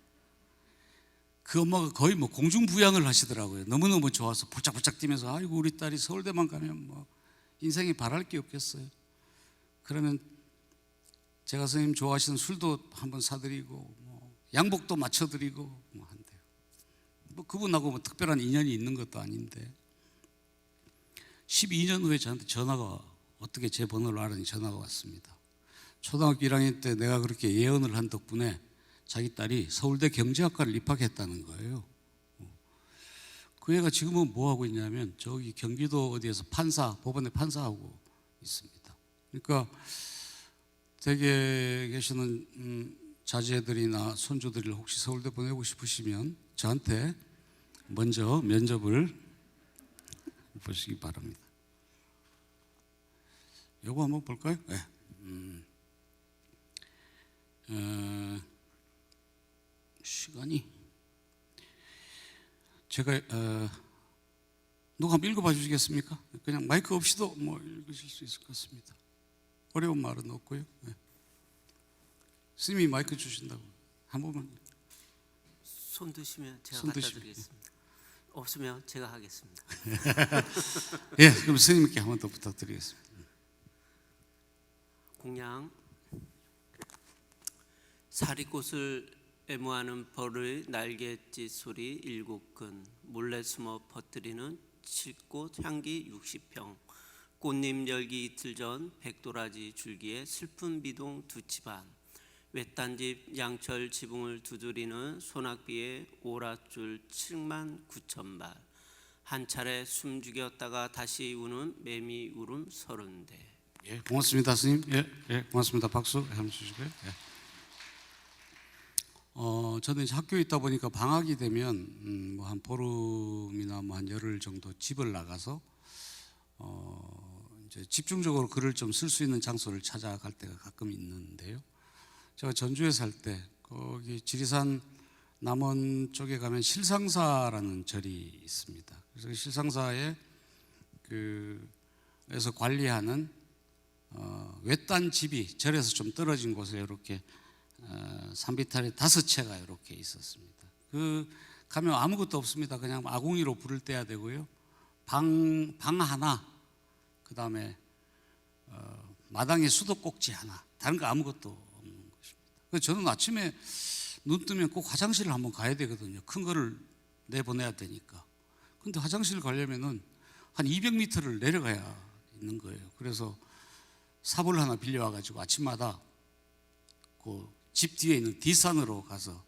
그 엄마가 거의 뭐 공중부양을 하시더라고요. 너무너무 좋아서 부짝부짝 뛰면서 아이고 우리 딸이 서울대만 가면 뭐 인생에 바랄 게 없겠어요. 그러면 제가 선생님 좋아하시는 술도 한번 사드리고 뭐 양복도 맞춰드리고 뭐 한대요. 뭐 그분하고 뭐 특별한 인연이 있는 것도 아닌데 12년 후에 저한테 전화가 어떻게 제 번호를 알았니 전화가 왔습니다. 초등학교 1학년 때 내가 그렇게 예언을 한 덕분에 자기 딸이 서울대 경제학과를 입학했다는 거예요. 그 애가 지금은 뭐 하고 있냐면 저기 경기도 어디에서 법원에 판사하고 있습니다. 그러니까 댁에 계시는 자제들이나 손주들을 혹시 서울대 보내고 싶으시면 저한테 먼저 면접을 보시기 바랍니다. 요거 한번 볼까요? 네. 시간이 제가 누가 한번 읽어봐 주시겠습니까? 그냥 마이크 없이도 뭐 읽으실 수 있을 것 같습니다. 어려운 말은 없고요. 네. 스님이 마이크 주신다고 한 번만. 손 드시면 제가 손 갖다 드시면. 드리겠습니다. 없으면 제가 하겠습니다. 예, 그럼 스님께 한 번 더 부탁드리겠습니다. 공양 사리꽃을 애무하는 벌의 날갯짓 소리 7근 몰래 숨어 퍼뜨리는 칠꽃 향기 60평 꽃잎 열기 이틀 전 백도라지 줄기에 슬픈 비동 2치반 외딴집 양철 지붕을 두드리는 소낙비의 오랏줄 7만 9천 발 한 차례 숨죽였다가 다시 우는 매미 울음 30대. 예, 고맙습니다, 스님. 예, 고맙습니다. 박수 한번 주시고요. 예. 저는 이제 학교에 있다 보니까 방학이 되면 뭐 한 보름이나 뭐 한 열흘 정도 집을 나가서 이제 집중적으로 글을 좀 쓸 수 있는 장소를 찾아갈 때가 가끔 있는데요. 제가 전주에 살 때 거기 지리산 남원 쪽에 가면 실상사라는 절이 있습니다. 그래서 그 실상사에 그에서 관리하는 외딴 집이 절에서 좀 떨어진 곳에 이렇게 산비탈이 5채가 이렇게 있었습니다. 그 가면 아무것도 없습니다. 그냥 아궁이로 불을 떼야 되고요. 방 하나, 그 다음에 마당에 수도꼭지 하나, 다른 거 아무것도 없는 것입니다. 그래서 저는 아침에 눈 뜨면 꼭 화장실을 한번 가야 되거든요. 큰 거를 내보내야 되니까. 근데 화장실 가려면은 한 200m를 내려가야 있는 거예요. 그래서 삽을 하나 빌려와 가지고 아침마다 그 집 뒤에 있는 뒷산으로 가서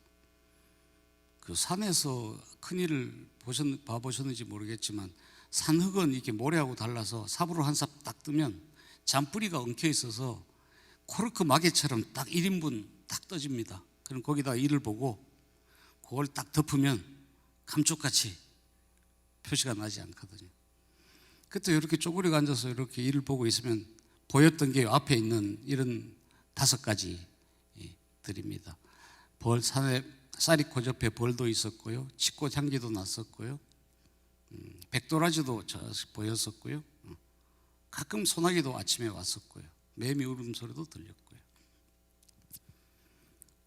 그 산에서 큰일을 봐보셨는지 모르겠지만 산흙은 이렇게 모래하고 달라서 삽으로 한 삽 딱 뜨면 잔뿌리가 엉켜 있어서 코르크 마개처럼 딱 1인분 딱 떠집니다. 그럼 거기다 일을 보고 그걸 딱 덮으면 감쪽같이 표시가 나지 않거든요. 그때 이렇게 쪼그리고 앉아서 이렇게 일을 보고 있으면 보였던 게 앞에 있는 이런 5가지 들입니다. 산에 쌀이 고접해 벌도 있었고요, 치꽃 향기도 났었고요, 백도라지도 보였었고요, 가끔 소나기도 아침에 왔었고요, 매미 울음소리도 들렸고요.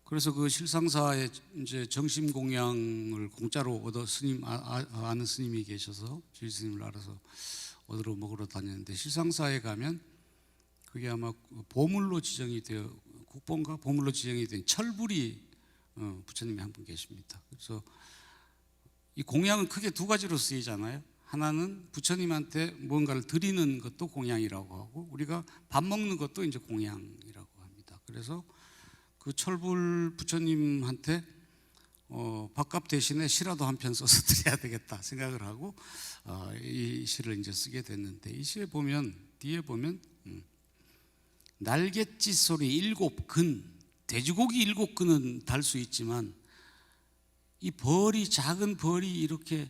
그래서 그 실상사의 이제 정심 공양을 공짜로 얻어 아는 스님이 계셔서 주일 스님을 알아서 얻으러 먹으러 다녔는데, 실상사에 가면 그게 아마 보물로 지정이 되어, 국보인가 보물로 지정이 된 철불이 부처님이 한 분 계십니다. 그래서 이 공양은 크게 2가지로 쓰이잖아요. 하나는 부처님한테 무언가를 드리는 것도 공양이라고 하고, 우리가 밥 먹는 것도 이제 공양이라고 합니다. 그래서 그 철불 부처님한테 밥값 대신에 시라도 한 편 써서 드려야 되겠다 생각을 하고 이 시를 이제 쓰게 됐는데, 이 시에 보면, 뒤에 보면 날갯짓 소리 7근, 돼지고기 7근은 달 수 있지만 이 벌이, 작은 벌이 이렇게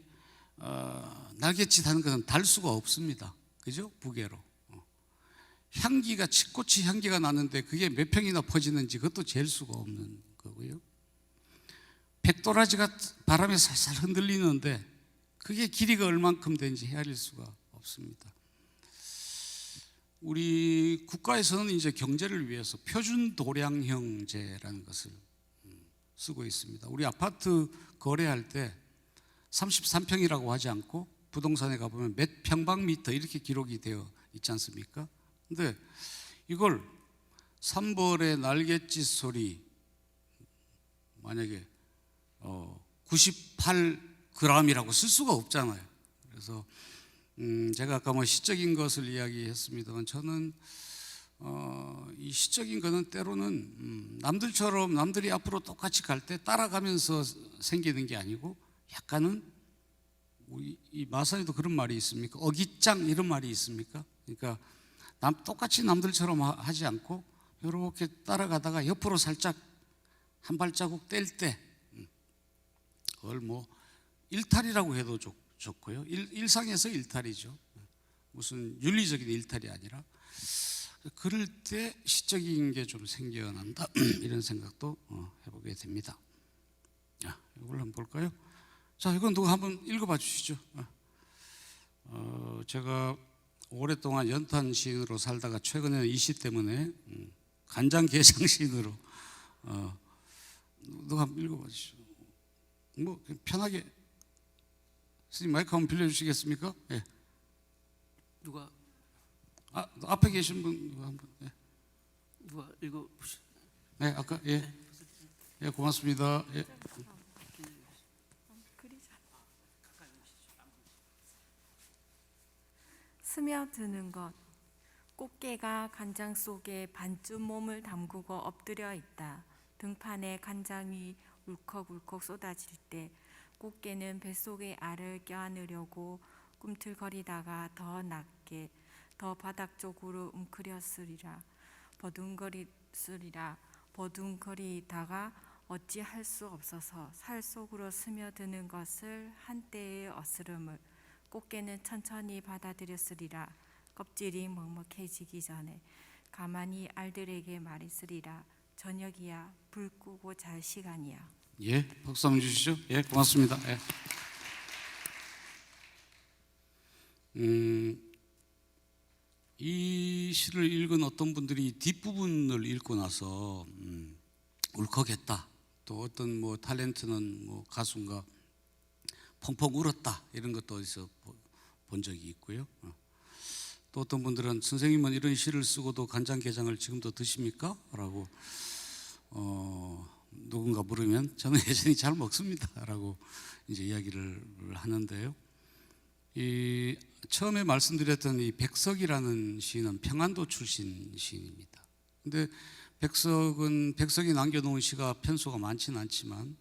날갯짓 하는 것은 달 수가 없습니다. 그죠? 부계로. 향기가, 치꽃이 향기가 나는데 그게 몇 평이나 퍼지는지 그것도 잴 수가 없는 거고요. 백도라지가 바람에 살살 흔들리는데 그게 길이가 얼만큼 되는지 헤아릴 수가 없습니다. 우리 국가에서는 이제 경제를 위해서 표준 도량형제라는 것을 쓰고 있습니다. 우리 아파트 거래할 때 33평이라고 하지 않고 부동산에 가보면 몇 평방미터 이렇게 기록이 되어 있지 않습니까? 근데 이걸 3벌의 날갯짓 소리 만약에 98g이라고 쓸 수가 없잖아요. 그래서 제가 아까 뭐 시적인 것을 이야기했습니다만, 저는 이 시적인 거는 때로는 남들처럼, 남들이 앞으로 똑같이 갈 때 따라가면서 생기는 게 아니고, 약간은 이 마산에도 그런 말이 있습니까? 어깃장 이런 말이 있습니까? 그러니까 똑같이 남들처럼 하지 않고 이렇게 따라가다가 옆으로 살짝 한 발자국 뗄 때 그걸 뭐 일탈이라고 해도 좋고요. 일상에서 일탈이죠. 무슨 윤리적인 일탈이 아니라, 그럴 때 시적인 게 좀 생겨난다 이런 생각도 해보게 됩니다. 자, 이걸 한번 볼까요? 자, 이건 누가 한번 읽어봐 주시죠. 제가 오랫동안 연탄 시인으로 살다가 최근에는 이 시 때문에 간장게장 시인으로 누가 한번 읽어봐 주시죠. 뭐 편하게. 스님 마이크 한번 빌려주시겠습니까? 예. 누가 앞에 계신 분 누가 한번. 예. 누가 읽어보시? 네, 아까 예. 예, 고맙습니다. 예. 스며드는 것. 꽃게가 간장 속에 반쯤 몸을 담그고 엎드려 있다. 등판에 간장이 울컥울컥 쏟아질 때 꽃게는 뱃속에 알을 껴안으려고 꿈틀거리다가 더 낮게, 더 바닥 쪽으로 웅크렸으리라. 버둥거리다가 어찌할 수 없어서 살 속으로 스며드는 것을, 한때의 어스름을 꽃게는 천천히 받아들였으리라. 껍질이 먹먹해지기 전에 가만히 알들에게 말했으리라. 저녁이야, 불 끄고 잘 시간이야. 예, 박수 한번 주시죠. 예, 고맙습니다. 예. 이 시를 읽은 어떤 분들이 뒷부분을 읽고 나서 울컥했다. 또 어떤 뭐 탤런트는 뭐 가수인가 펑펑 울었다 이런 것도 어디서 본 적이 있고요. 또 어떤 분들은 선생님은 이런 시를 쓰고도 간장게장을 지금도 드십니까? 라고 누군가 물으면 저는 여전히 잘 먹습니다 라고 이제 이야기를 하는데요. 이 처음에 말씀드렸던 이 백석이라는 시인은 평안도 출신 시인입니다. 근데 백석이 남겨놓은 시가 편수가 많지는 않지만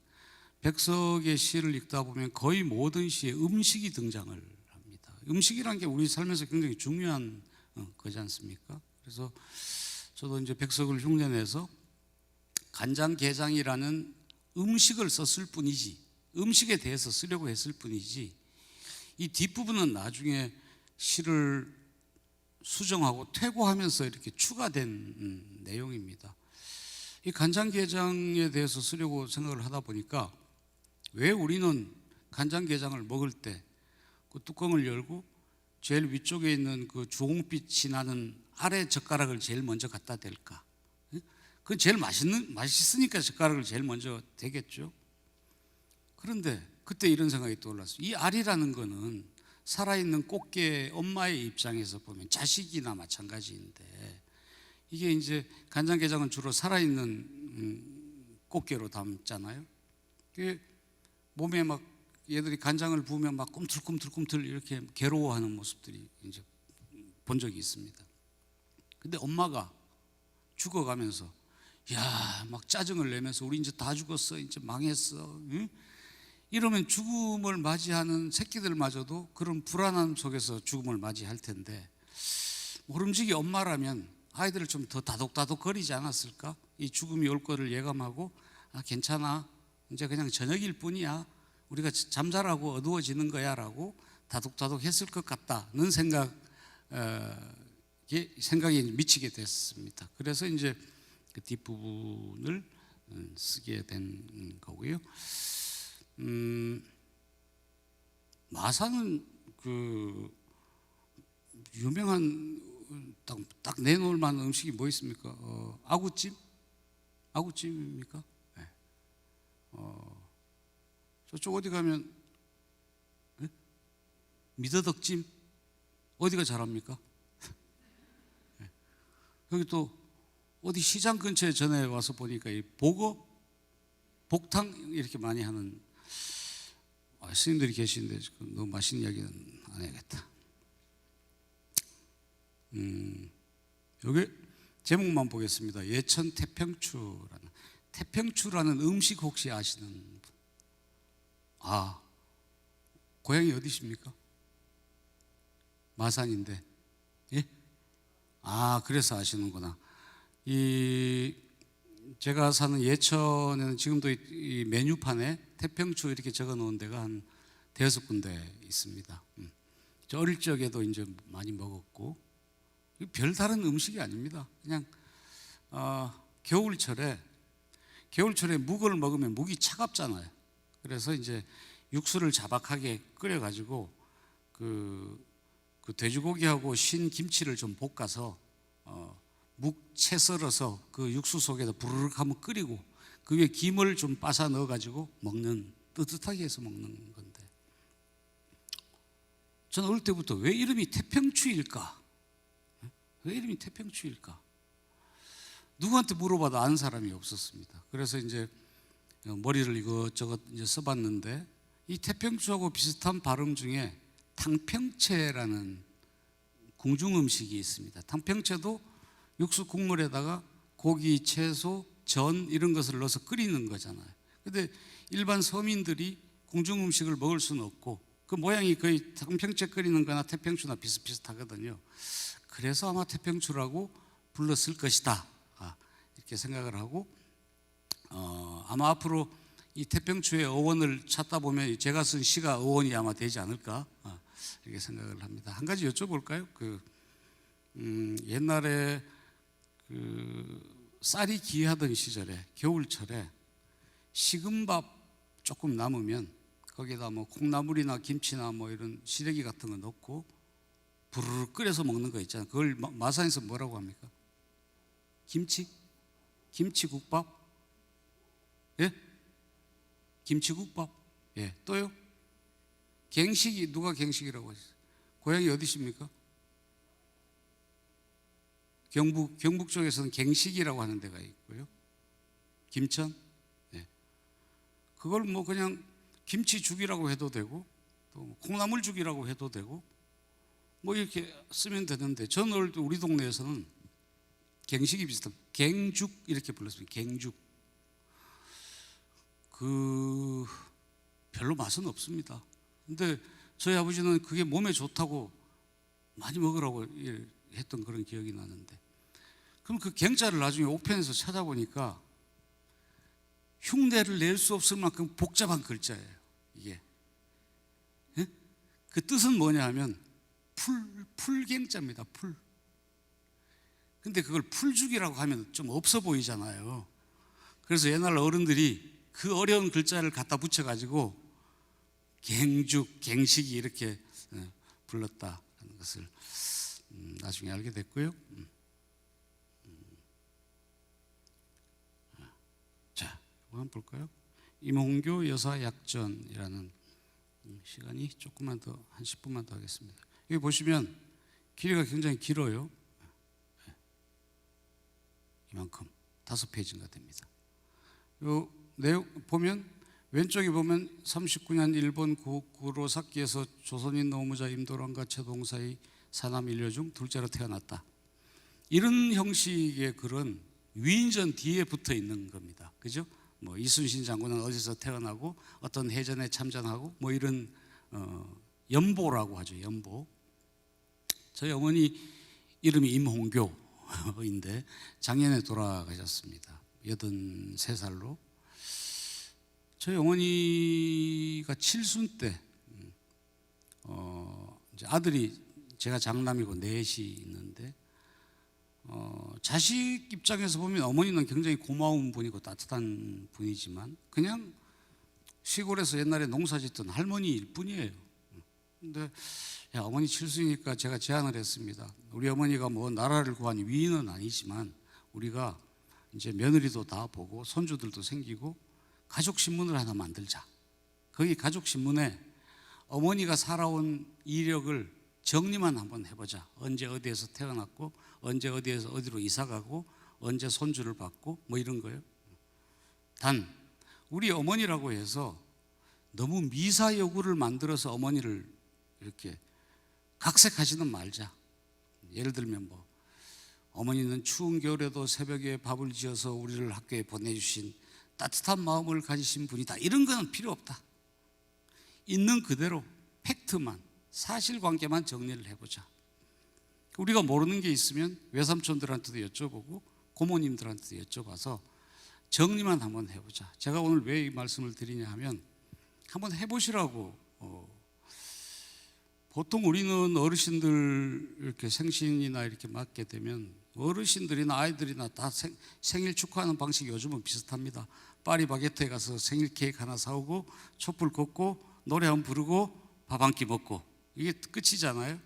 백석의 시를 읽다 보면 거의 모든 시에 음식이 등장을 합니다. 음식이란 게 우리 삶에서 굉장히 중요한 거지 않습니까? 그래서 저도 이제 백석을 흉내내서 간장게장이라는 음식을 썼을 뿐이지, 음식에 대해서 쓰려고 했을 뿐이지, 이 뒷부분은 나중에 시를 수정하고 퇴고하면서 이렇게 추가된 내용입니다. 이 간장게장에 대해서 쓰려고 생각을 하다 보니까 왜 우리는 간장게장을 먹을 때 그 뚜껑을 열고 제일 위쪽에 있는 그 주홍빛이 나는 아래 젓가락을 제일 먼저 갖다 댈까? 그건 제일 맛있으니까 젓가락을 제일 먼저 대겠죠. 그런데 그때 이런 생각이 떠올랐어요. 이 알이라는 거는 살아있는 꽃게 엄마의 입장에서 보면 자식이나 마찬가지인데, 이게 이제 간장게장은 주로 살아있는 꽃게로 담잖아요. 그게 몸에 막 얘들이 간장을 부으면 막 꿈틀꿈틀꿈틀 이렇게 괴로워하는 모습들이 이제 본 적이 있습니다. 근데 엄마가 죽어가면서 막 짜증을 내면서 우리 이제 다 죽었어, 이제 망했어, 응? 이러면 죽음을 맞이하는 새끼들마저도 그런 불안함 속에서 죽음을 맞이할 텐데, 모름지기 엄마라면 아이들을 좀 더 다독다독 거리지 않았을까? 이 죽음이 올 거를 예감하고 괜찮아, 이제 그냥 저녁일 뿐이야, 우리가 잠자라고 어두워지는 거야 라고 다독다독 했을 것 같다는 생각이 미치게 됐습니다. 그래서 이제 그 뒷부분을 쓰게 된 거고요. 마산은 그 유명한 딱 내놓을 만한 음식이 뭐 있습니까? 아구찜? 아구찜입니까? 네. 저쪽 어디 가면 네? 미더덕찜? 어디가 잘합니까? 네. 여기 또 어디 시장 근처에 전에 와서 보니까 이 보거? 복탕 이렇게 많이 하는 스님들이 계시는데 너무 맛있는 이야기는 안 해야겠다. 여기 제목만 보겠습니다. 예천 태평추라는 음식 혹시 아시는 분? 고향이 어디십니까? 마산인데. 예? 그래서 아시는구나. 제가 사는 예천에는 지금도 이 메뉴판에 태평추 이렇게 적어 놓은 데가 한 5군데 있습니다. 저 어릴 적에도 이제 많이 먹었고, 별다른 음식이 아닙니다. 그냥 겨울철에 묵을 먹으면 묵이 차갑잖아요. 그래서 이제 육수를 자박하게 끓여가지고 그 돼지고기하고 신 김치를 좀 볶아서 묵 채 썰어서 그 육수 속에다 부르륵 한번 끓이고 그 위에 김을 좀 빠사 넣어가지고 먹는, 뜨뜻하게 해서 먹는 건데, 저는 어릴 때부터 왜 이름이 태평추일까? 왜 이름이 태평추일까? 누구한테 물어봐도 아는 사람이 없었습니다. 그래서 이제 머리를 이것저것 이제 써봤는데, 이 태평추하고 비슷한 발음 중에 탕평채라는 궁중 음식이 있습니다. 탕평채도 육수 국물에다가 고기, 채소, 전 이런 것을 넣어서 끓이는 거잖아요. 근데 일반 서민들이 궁중 음식을 먹을 수는 없고 그 모양이 거의 탕평채 끓이는 거나 태평추나 비슷비슷하거든요. 그래서 아마 태평추라고 불렀을 것이다, 이렇게 생각을 하고, 아마 앞으로 이 태평추의 어원을 찾다 보면 제가 쓴 시가 어원이 아마 되지 않을까, 이렇게 생각을 합니다. 한 가지 여쭤볼까요? 옛날에 쌀이 귀하던 시절에 겨울철에 식은밥 조금 남으면 거기다 뭐 콩나물이나 김치나 뭐 이런 시래기 같은 거 넣고 부르르 끓여서 먹는 거 있잖아요. 그걸 마산에서 뭐라고 합니까? 김치국밥? 예? 김치국밥. 예. 또요? 갱식이 누가 갱식이라고 하셨어요? 고향이 어디십니까? 경북 쪽에서는 갱식이라고 하는 데가 있고요. 김천. 예. 그걸 뭐 그냥 김치죽이라고 해도 되고 또 콩나물죽이라고 해도 되고 뭐 이렇게 쓰면 되는데 저는 우리 동네에서는 갱식이 비슷한 갱죽 이렇게 불렀습니다. 갱죽. 그 별로 맛은 없습니다. 근데 저희 아버지는 그게 몸에 좋다고 많이 먹으라고 했던 그런 기억이 나는데, 그럼 그 갱자를 나중에 옥편에서 찾아보니까 흉내를 낼 수 없을 만큼 복잡한 글자예요. 이게 예? 그 뜻은 뭐냐 하면 풀갱자입니다. 풀. 근데 그걸 풀죽이라고 하면 좀 없어 보이잖아요. 그래서 옛날 어른들이 그 어려운 글자를 갖다 붙여가지고 갱죽, 갱식이 이렇게 불렀다는 것을 나중에 알게 됐고요. 자, 한번 볼까요? 임홍교 여사 약전이라는 시간이 조금만 더, 한 10분만 더 하겠습니다. 여기 보시면 길이가 굉장히 길어요. 이만큼 5페이지가 됩니다. 요 내용 보면 왼쪽에 보면 39년 일본 구로사키에서 조선인 노무자 임도란과 최동사의 사남 일녀 중 둘째로 태어났다. 이런 형식의 글은 위인전 뒤에 붙어 있는 겁니다. 그죠? 뭐 이순신 장군은 어디서 태어나고 어떤 해전에 참전하고 뭐 이런 연보라고 하죠. 연보. 저희 어머니 이름이 임홍교인데 작년에 돌아가셨습니다. 83살로. 저희 어머니가 칠순 때 이제 아들이 제가 장남이고 넷이 있는데 자식 입장에서 보면 어머니는 굉장히 고마운 분이고 따뜻한 분이지만 그냥 시골에서 옛날에 농사짓던 할머니일 뿐이에요. 근데 야, 어머니 칠순이니까 제가 제안을 했습니다. 우리 어머니가 뭐 나라를 구한 위인은 아니지만 우리가 이제 며느리도 다 보고 손주들도 생기고 가족신문을 하나 만들자. 거기 가족신문에 어머니가 살아온 이력을 정리만 한번 해보자. 언제 어디에서 태어났고 언제 어디에서 어디로 이사가고 언제 손주를 받고 뭐 이런 거예요. 단 우리 어머니라고 해서 너무 미사여구를 만들어서 어머니를 이렇게 각색하지는 말자. 예를 들면 뭐 어머니는 추운 겨울에도 새벽에 밥을 지어서 우리를 학교에 보내주신 따뜻한 마음을 가지신 분이다. 이런 거는 필요 없다. 있는 그대로 팩트만, 사실관계만 정리를 해보자. 우리가 모르는 게 있으면 외삼촌들한테도 여쭤보고 고모님들한테도 여쭤봐서 정리만 한번 해보자. 제가 오늘 왜 이 말씀을 드리냐 하면 한번 해보시라고. 보통 우리는 어르신들 이렇게 생신이나 이렇게 맞게 되면 어르신들이나 아이들이나 다 생일 축하하는 방식이 요즘은 비슷합니다. 파리바게트에 가서 생일 케이크 하나 사오고 촛불 걷고 노래 한번 부르고 밥 한 끼 먹고 이게 끝이잖아요.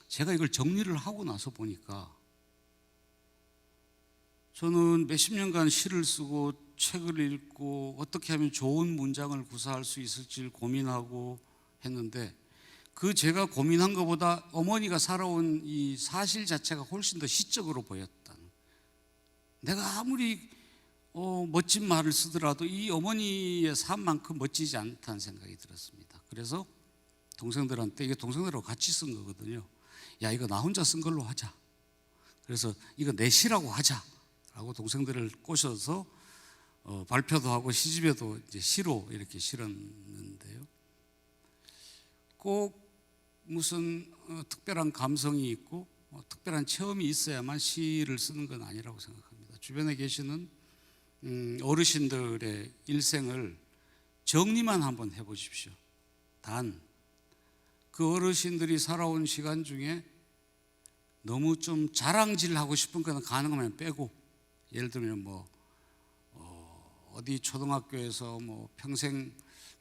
제가 이걸 정리를 하고 나서 보니까 저는 몇십 년간 시를 쓰고 책을 읽고 어떻게 하면 좋은 문장을 구사할 수 있을지를 고민하고 했는데 그 제가 고민한 것보다 어머니가 살아온 이 사실 자체가 훨씬 더 시적으로 보였다. 내가 아무리 멋진 말을 쓰더라도 이 어머니의 삶만큼 멋지지 않다는 생각이 들었습니다. 그래서 동생들한테, 이게 동생들하고 같이 쓴 거거든요. 야, 이거 나 혼자 쓴 걸로 하자. 그래서 이거 내 시라고 하자 라고 동생들을 꼬셔서 발표도 하고 시집에도 이제 시로 이렇게 실었는데요. 꼭 무슨 특별한 감성이 있고 특별한 체험이 있어야만 시를 쓰는 건 아니라고 생각합니다. 주변에 계시는 어르신들의 일생을 정리만 한번 해보십시오. 단 그 어르신들이 살아온 시간 중에 너무 좀 자랑질하고 싶은 거는 가능하면 빼고, 예를 들면 뭐 어디 초등학교에서 뭐 평생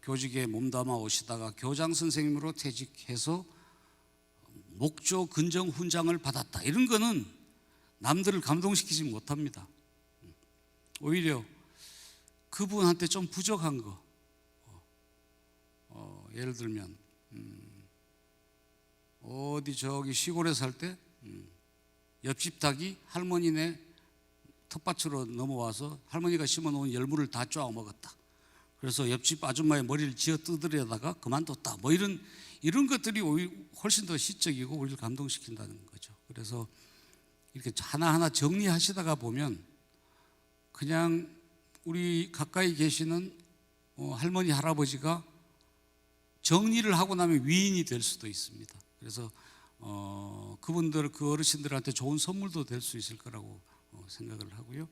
교직에 몸담아 오시다가 교장 선생님으로 퇴직해서 목조 근정 훈장을 받았다, 이런 거는 남들을 감동시키지 못합니다. 오히려 그분한테 좀 부족한 거, 예를 들면 어디 저기 시골에 살 때 옆집 닭이 할머니네 텃밭으로 넘어와서 할머니가 심어놓은 열무를 다 쪼아 먹었다. 그래서 옆집 아줌마의 머리를 쥐어 뜯으려다가 그만뒀다. 뭐 이런 것들이 훨씬 더 시적이고 우리를 감동시킨다는 거죠. 그래서 이렇게 하나하나 정리하시다가 보면 그냥 우리 가까이 계시는 할머니, 할아버지가 정리를 하고 나면 위인이 될 수도 있습니다. 그래서 그분들, 그 어르신들한테 좋은 선물도 될 수 있을 거라고 생각을 하고요.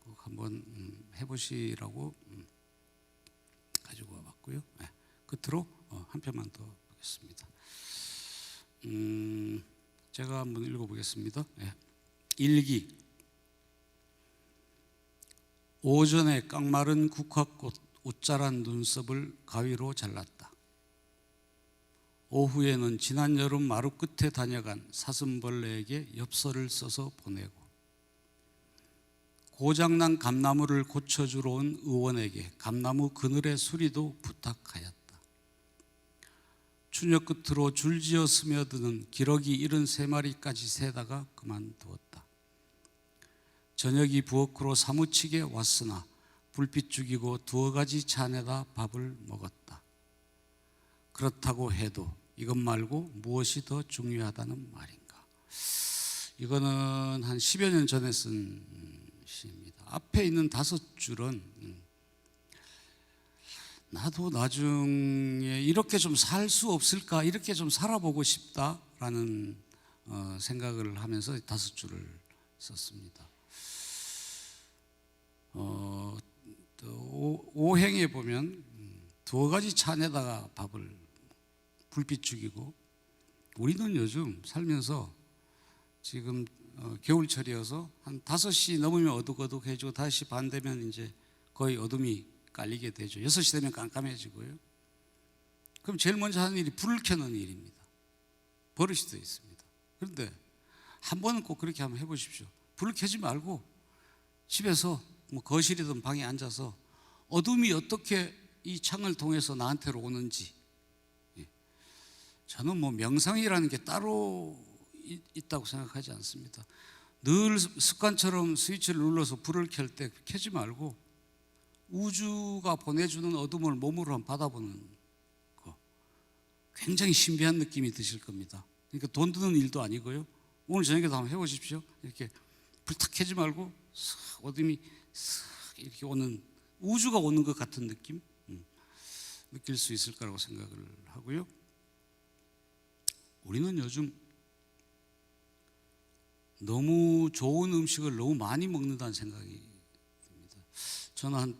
꼭 한번 해보시라고 가지고 와봤고요. 네. 끝으로 한 편만 더 보겠습니다. 제가 한번 읽어보겠습니다. 네. 일기. 오전에 깡마른 국화꽃 옷자란 눈썹을 가위로 잘랐다. 오후에는 지난 여름 마루 끝에 다녀간 사슴벌레에게 엽서를 써서 보내고, 고장난 감나무를 고쳐주러 온 의원에게 감나무 그늘의 수리도 부탁하였다. 추녀 끝으로 줄지어 스며드는 기러기 73마리까지 세다가 그만두었다. 저녁이 부엌으로 사무치게 왔으나 불빛 죽이고 2가지 찬에다 밥을 먹었다. 그렇다고 해도 이것 말고 무엇이 더 중요하다는 말인가? 이거는 한 10여 년 전에 쓴 시입니다. 앞에 있는 5줄은 나도 나중에 이렇게 좀 살 수 없을까, 이렇게 좀 살아보고 싶다라는 생각을 하면서 5줄을 썼습니다. 오행에 보면 2가지 찬에다가 밥을 불빛 죽이고, 우리는 요즘 살면서 지금 겨울철이어서 한 5시 넘으면 어둑어둑해지고 5시 반 되면 이제 거의 어둠이 깔리게 되죠. 6시 되면 깜깜해지고요. 그럼 제일 먼저 하는 일이 불을 켜는 일입니다. 버릇이 되어 있습니다. 그런데 한 번은 꼭 그렇게 한번 해보십시오. 불을 켜지 말고 집에서 뭐 거실이든 방에 앉아서 어둠이 어떻게 이 창을 통해서 나한테로 오는지, 저는 뭐 명상이라는 게 따로 있다고 생각하지 않습니다. 늘 습관처럼 스위치를 눌러서 불을 켤 때 켜지 말고 우주가 보내주는 어둠을 몸으로 한번 받아보는 거, 굉장히 신비한 느낌이 드실 겁니다. 그러니까 돈 드는 일도 아니고요. 오늘 저녁에도 한번 해보십시오. 이렇게 불 탁 켜지 말고 싹 어둠이 싹 이렇게 오는, 우주가 오는 것 같은 느낌 느낄 수 있을 거라고 생각을 하고요. 우리는 요즘 너무 좋은 음식을 너무 많이 먹는다는 생각이 듭니다. 저는 한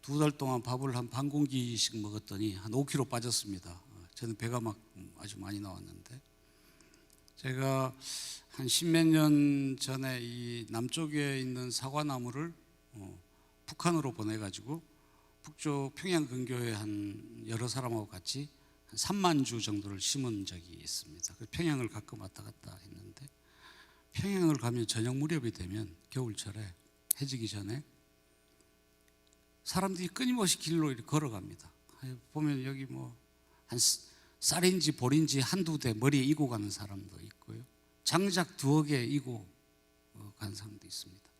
2달 동안 밥을 한 반 공기씩 먹었더니 한 5kg 빠졌습니다. 저는 배가 막 아주 많이 나왔는데, 제가 한 10몇 년 전에 이 남쪽에 있는 사과나무를 북한으로 보내가지고 북쪽 평양 근교에 한 여러 사람하고 같이 한 3만 주 정도를 심은 적이 있습니다. 평양을 가끔 왔다 갔다 했는데, 평양을 가면 저녁 무렵이 되면 겨울철에 해지기 전에 사람들이 끊임없이 길로 이렇게 걸어갑니다. 보면 여기 뭐 한 쌀인지 볼인지 한두 대 머리에 이고 가는 사람도 있고요. 장작 2개 이고 간 사람도 있습니다.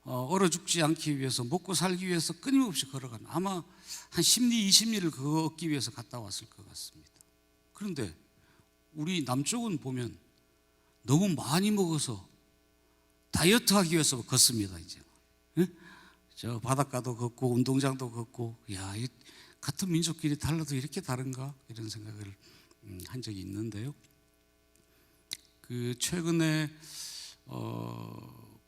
얼어 죽지 않기 위해서, 먹고 살기 위해서 끊임없이 걸어가는, 아마 한 10리, 20리를 그거 얻기 위해서 갔다 왔을 것 같습니다. 그런데 우리 남쪽은 보면 너무 많이 먹어서 다이어트 하기 위해서 걷습니다. 이제 저 바닷가도 걷고 운동장도 걷고, 야, 이 같은 민족끼리 달라도 이렇게 다른가, 이런 생각을 한 적이 있는데요. 그 최근에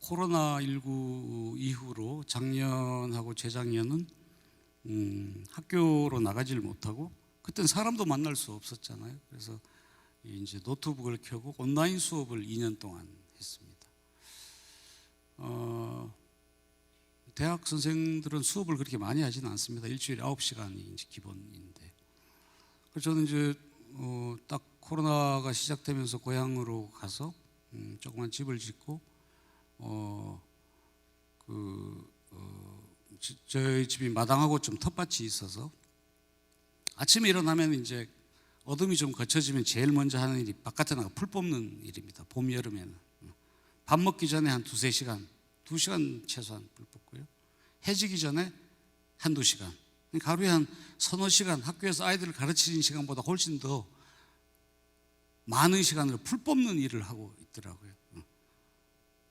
코로나19 이후로 작년하고 재작년은 학교로 나가지를 못하고, 그때는 사람도 만날 수 없었잖아요. 그래서 이제 노트북을 켜고 온라인 수업을 2년 동안 했습니다. 대학 선생들은 수업을 그렇게 많이 하지는 않습니다. 일주일에 9시간이 이제 기본인데, 그래서 저는 이제 딱 코로나가 시작되면서 고향으로 가서 조그만 집을 짓고 그 저희 집이 마당하고 좀 텃밭이 있어서 아침에 일어나면 이제 어둠이 좀 거쳐지면 제일 먼저 하는 일이 바깥에 나가 풀 뽑는 일입니다. 봄, 여름에는. 밥 먹기 전에 한 2-3시간, 2시간 최소한 풀 뽑고요. 해지기 전에 1-2시간. 그러니까 하루에 한 3-4시간 학교에서 아이들을 가르치는 시간보다 훨씬 더 많은 시간을 풀 뽑는 일을 하고 있더라고요.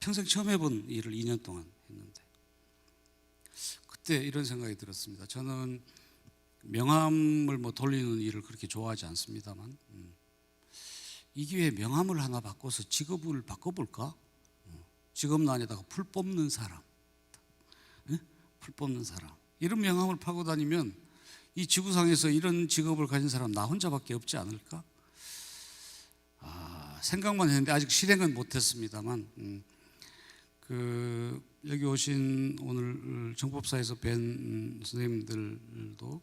평생 처음 해본 일을 2년 동안 했는데 그때 이런 생각이 들었습니다. 저는 명함을 뭐 돌리는 일을 그렇게 좋아하지 않습니다만 이 기회에 명함을 하나 바꿔서 직업을 바꿔볼까? 직업란에다가 풀 뽑는 사람, 풀 뽑는 사람. 이런 명함을 파고 다니면 이 지구상에서 이런 직업을 가진 사람 나 혼자밖에 없지 않을까? 생각만 했는데 아직 실행은 못했습니다만 여기 오신 오늘 정법사에서 뵌 선생님들도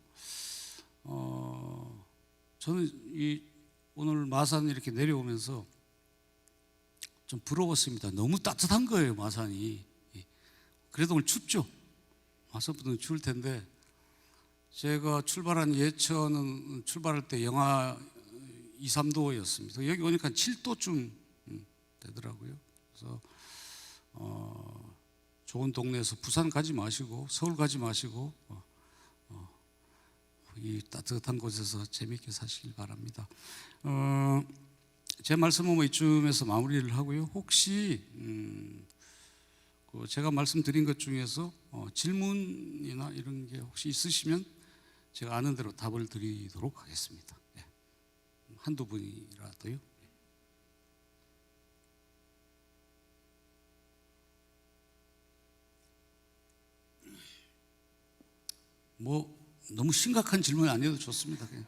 저는 오늘 마산 이렇게 내려오면서 좀 부러웠습니다. 너무 따뜻한 거예요, 마산이. 그래도 오늘 춥죠? 마산보다는 추울 텐데 제가 출발한 예천은 출발할 때 영하 2-3도였습니다. 여기 오니까 7도쯤 되더라고요. 그래서 좋은 동네에서 부산 가지 마시고 서울 가지 마시고 이 따뜻한 곳에서 재미있게 사시길 바랍니다. 제 말씀은 뭐 이쯤에서 마무리를 하고요. 혹시 제가 말씀드린 것 중에서 질문이나 이런 게 혹시 있으시면 제가 아는 대로 답을 드리도록 하겠습니다. 한두 분이라도요. 뭐 너무 심각한 질문 아니어도 좋습니다. 그냥.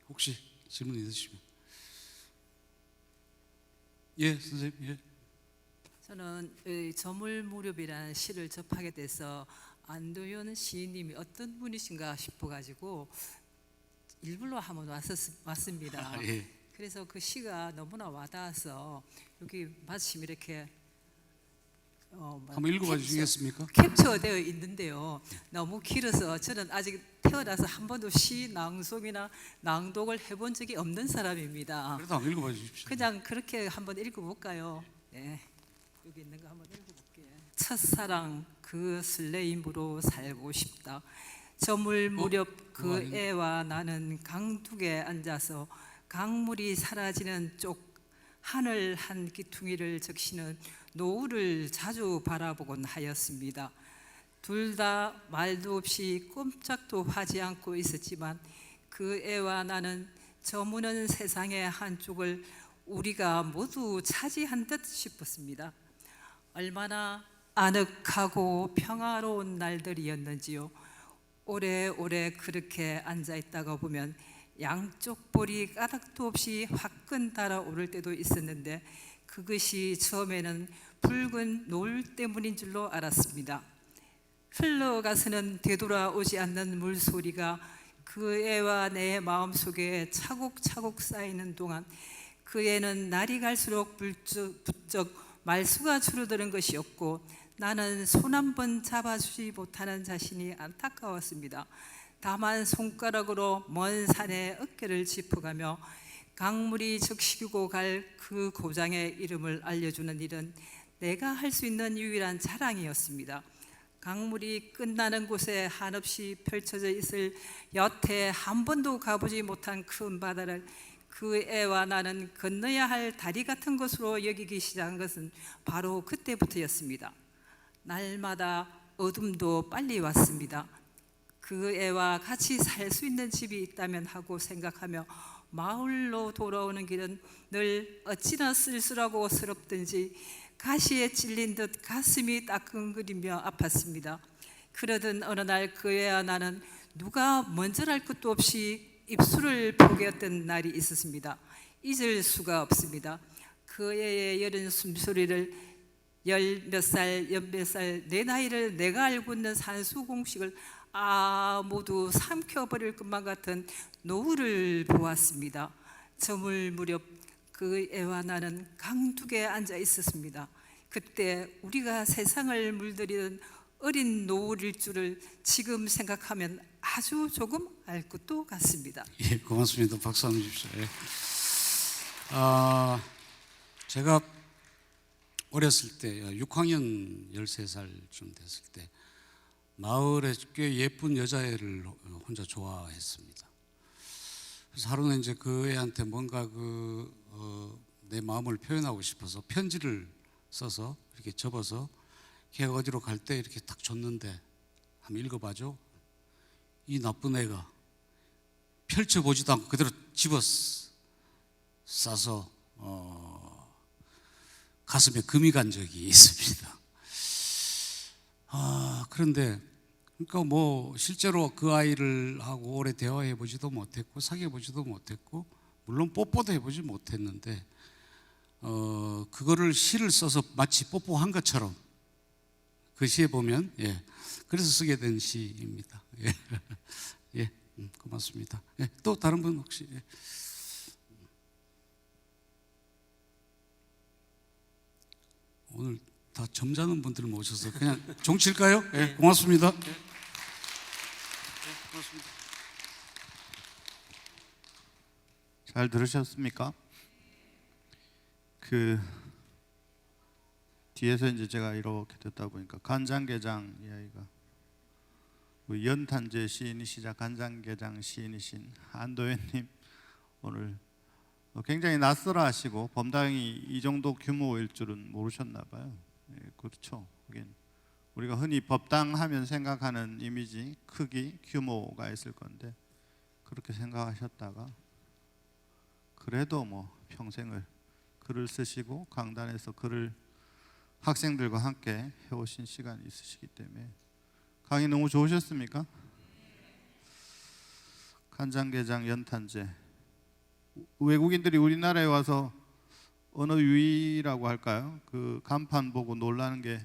혹시 질문 있으시면. 예, 선생님. 예. 저는 저물무렵이라는 시를 접하게 돼서 안도현 시인님이 어떤 분이신가 싶어가지고 일부러 한번 왔습니다. 예. 그래서 그 시가 너무나 와닿아서 여기 마침 이렇게 한번 읽어봐 주시겠습니까? 캡처되어 있는데요. 너무 길어서 저는 아직 태어나서 한 번도 시 낭송이나 낭독을 해본 적이 없는 사람입니다. 그래도 한번 읽어봐 주십시오. 그냥 그렇게 한번 읽어볼까요? 네, 여기 있는 거 한번 읽어볼게요. 첫사랑 그 설레임으로 살고 싶다. 저물 무렵 그 애와 나는 강둑에 앉아서 강물이 사라지는 쪽 하늘 한 기퉁이를 적시는 노을을 자주 바라보곤 하였습니다. 둘 다 말도 없이 꼼짝도 하지 않고 있었지만 그 애와 나는 저무는 세상의 한쪽을 우리가 모두 차지한 듯 싶었습니다. 얼마나 아늑하고 평화로운 날들이었는지요. 오래오래 그렇게 앉아있다가 보면 양쪽 볼이 까닭도 없이 화끈 달아오를 때도 있었는데 그것이 처음에는 붉은 노을 때문인 줄로 알았습니다. 흘러가서는 되돌아오지 않는 물소리가 그 애와 내 마음속에 차곡차곡 쌓이는 동안 그 애는 날이 갈수록 부쩍 말수가 줄어드는 것이었고 나는 손 한 번 잡아주지 못하는 자신이 안타까웠습니다. 다만 손가락으로 먼 산의 어깨를 짚어가며 강물이 적시고 갈 그 고장의 이름을 알려주는 일은 내가 할 수 있는 유일한 자랑이었습니다. 강물이 끝나는 곳에 한없이 펼쳐져 있을 여태 한 번도 가보지 못한 큰 바다를 그 애와 나는 건너야 할 다리 같은 것으로 여기기 시작한 것은 바로 그때부터였습니다. 날마다 어둠도 빨리 왔습니다. 그 애와 같이 살 수 있는 집이 있다면 하고 생각하며 마을로 돌아오는 길은 늘 어찌나 쓸쓸하고 서럽든지 가시에 찔린 듯 가슴이 따끔거리며 아팠습니다. 그러던 어느 날 그 애와 나는 누가 먼저랄 것도 없이 입술을 포개었던 날이 있었습니다. 잊을 수가 없습니다. 그 애의 여린 숨소리를 몇 살 내 나이를 내가 알고 있는 산수 공식을 모두 삼켜버릴 것만 같은 노을을 보았습니다. 저물 무렵 그 애와 나는 강둑에 앉아 있었습니다. 그때 우리가 세상을 물들이던 어린 노을일 줄을 지금 생각하면 아주 조금 알 것도 같습니다. 예, 고맙습니다. 박수 한번 주십시오. 예. 제가 어렸을 때 6학년 13살쯤 됐을 때 마을에 꽤 예쁜 여자애를 혼자 좋아했습니다. 그래서 하루는 이제 그 애한테 뭔가 내 마음을 표현하고 싶어서 편지를 써서 이렇게 접어서 걔가 어디로 갈 때 이렇게 딱 줬는데 한번 읽어봐줘. 이 나쁜 애가 펼쳐보지도 않고 그대로 집어 싸서 가슴에 금이 간 적이 있습니다. 그런데 그러니까 뭐 실제로 그 아이를 하고 오래 대화해 보지도 못했고 사귀어 보지도 못했고 물론 뽀뽀도 해보지 못했는데 그거를 시를 써서 마치 뽀뽀한 것처럼 그 시에 보면 그래서 쓰게 된 시입니다. 예, 고맙습니다. 또 다른 분 혹시? 오늘 다 점잖은 분들 모셔서 그냥 종칠까요? 고맙습니다. 고맙습니다. 잘 들으셨습니까? 그 뒤에서 이제 제가 이렇게 듣다 보니까 간장게장 이야기가 우리 연탄재 시인이시자 간장게장 시인이신 안도현님 오늘 굉장히 낯설어 하시고 범당이 이 정도 규모일 줄은 모르셨나 봐요. 그렇죠. 우리가 흔히 법당 하면 생각하는 이미지, 크기, 규모가 있을 건데 그렇게 생각하셨다가 그래도 뭐 평생을 글을 쓰시고 강단에서 글을 학생들과 함께 해오신 시간이 있으시기 때문에 강의 너무 좋으셨습니까? 간장게장 연탄재 외국인들이 우리나라에 와서 언어 유희라고 할까요? 그 간판 보고 놀라는 게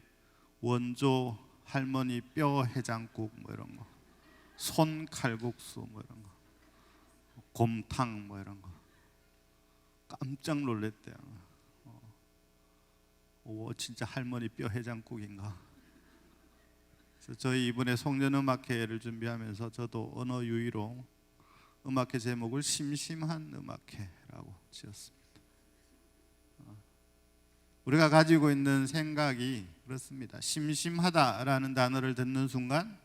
원조 할머니 뼈 해장국 뭐 이런 거, 손 칼국수 뭐 이런 거, 곰탕 뭐 이런 거 깜짝 놀랐대요. 진짜 할머니 뼈 해장국인가? 그래서 저희 이번에 송년음악회를 준비하면서 저도 언어 유희로 음악회 제목을 심심한 음악회라고 지었습니다. 우리가 가지고 있는 생각이 그렇습니다. 심심하다라는 단어를 듣는 순간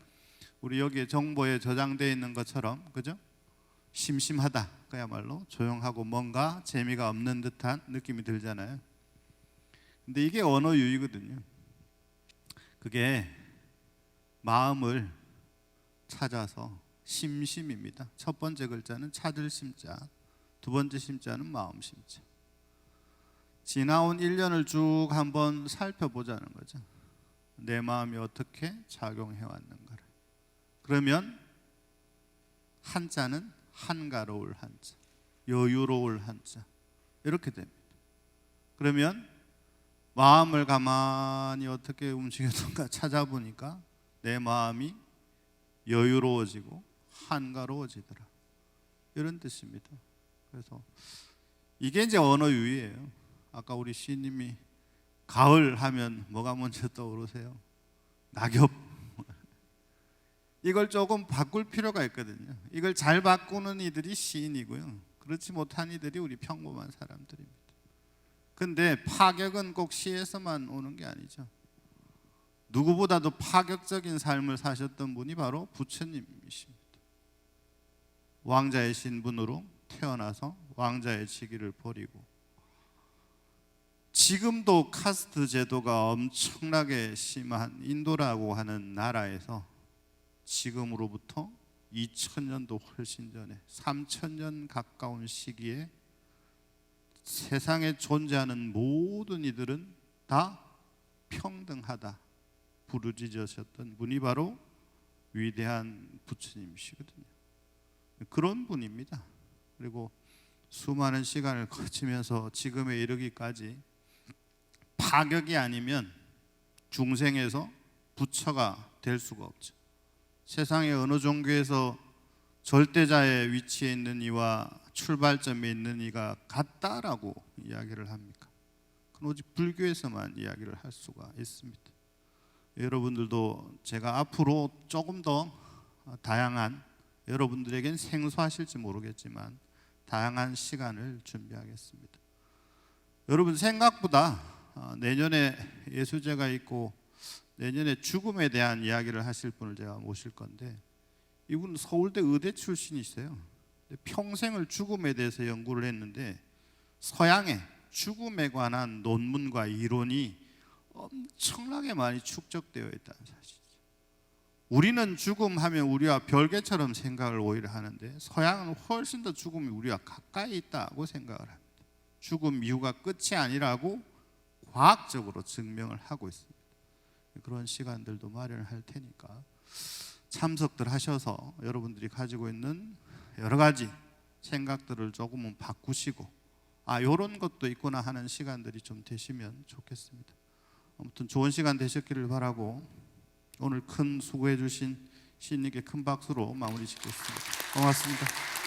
우리 여기에 정보에 저장되어 있는 것처럼 그죠? 심심하다 그야말로 조용하고 뭔가 재미가 없는 듯한 느낌이 들잖아요. 근데 이게 언어 유희거든요. 그게 마음을 찾아서 심심입니다. 첫 번째 글자는 찾을 심자, 두 번째 심자는 마음 심자. 지나온 1년을 쭉 한번 살펴보자는 거죠. 내 마음이 어떻게 작용해 왔는가를. 그러면 한자는 한가로울 한자, 여유로울 한자 이렇게 됩니다. 그러면 마음을 가만히 어떻게 움직였던가 찾아보니까 내 마음이 여유로워지고 한가로워지더라 이런 뜻입니다. 그래서 이게 이제 언어 유희예요. 아까 우리 시인님이 가을 하면 뭐가 먼저 떠오르세요? 낙엽. 이걸 조금 바꿀 필요가 있거든요. 이걸 잘 바꾸는 이들이 시인이고요. 그렇지 못한 이들이 우리 평범한 사람들입니다. 근데 파격은 꼭 시에서만 오는 게 아니죠. 누구보다도 파격적인 삶을 사셨던 분이 바로 부처님이십니다. 왕자의 신분으로 태어나서 왕자의 직위를 버리고 지금도 카스트 제도가 엄청나게 심한 인도라고 하는 나라에서 지금으로부터 2000년도 훨씬 전에 3000년 가까운 시기에 세상에 존재하는 모든 이들은 다 평등하다 부르짖으셨던 분이 바로 위대한 부처님이시거든요. 그런 분입니다. 그리고 수많은 시간을 거치면서 지금에 이르기까지 파격이 아니면 중생에서 부처가 될 수가 없죠. 세상의 어느 종교에서 절대자의 위치에 있는 이와 출발점에 있는 이가 같다라고 이야기를 합니까? 그건 오직 불교에서만 이야기를 할 수가 있습니다. 여러분들도 제가 앞으로 조금 더 다양한, 여러분들에겐 생소하실지 모르겠지만 다양한 시간을 준비하겠습니다. 여러분 생각보다 내년에 예수제가 있고 내년에 죽음에 대한 이야기를 하실 분을 제가 모실 건데, 이분은 서울대 의대 출신이세요. 평생을 죽음에 대해서 연구를 했는데 서양의 죽음에 관한 논문과 이론이 엄청나게 많이 축적되어 있다는 사실이죠. 우리는 죽음하면 우리와 별개처럼 생각을 오히려 하는데 서양은 훨씬 더 죽음이 우리와 가까이 있다고 생각을 합니다. 죽음 이후가 끝이 아니라고 과학적으로 증명을 하고 있습니다. 그런 시간들도 마련할 테니까 참석들 하셔서 여러분들이 가지고 있는 여러 가지 생각들을 조금은 바꾸시고 이런 것도 있구나 하는 시간들이 좀 되시면 좋겠습니다. 아무튼 좋은 시간 되셨기를 바라고 오늘 큰 수고해 주신 시인님께 큰 박수로 마무리 짓겠습니다. 고맙습니다.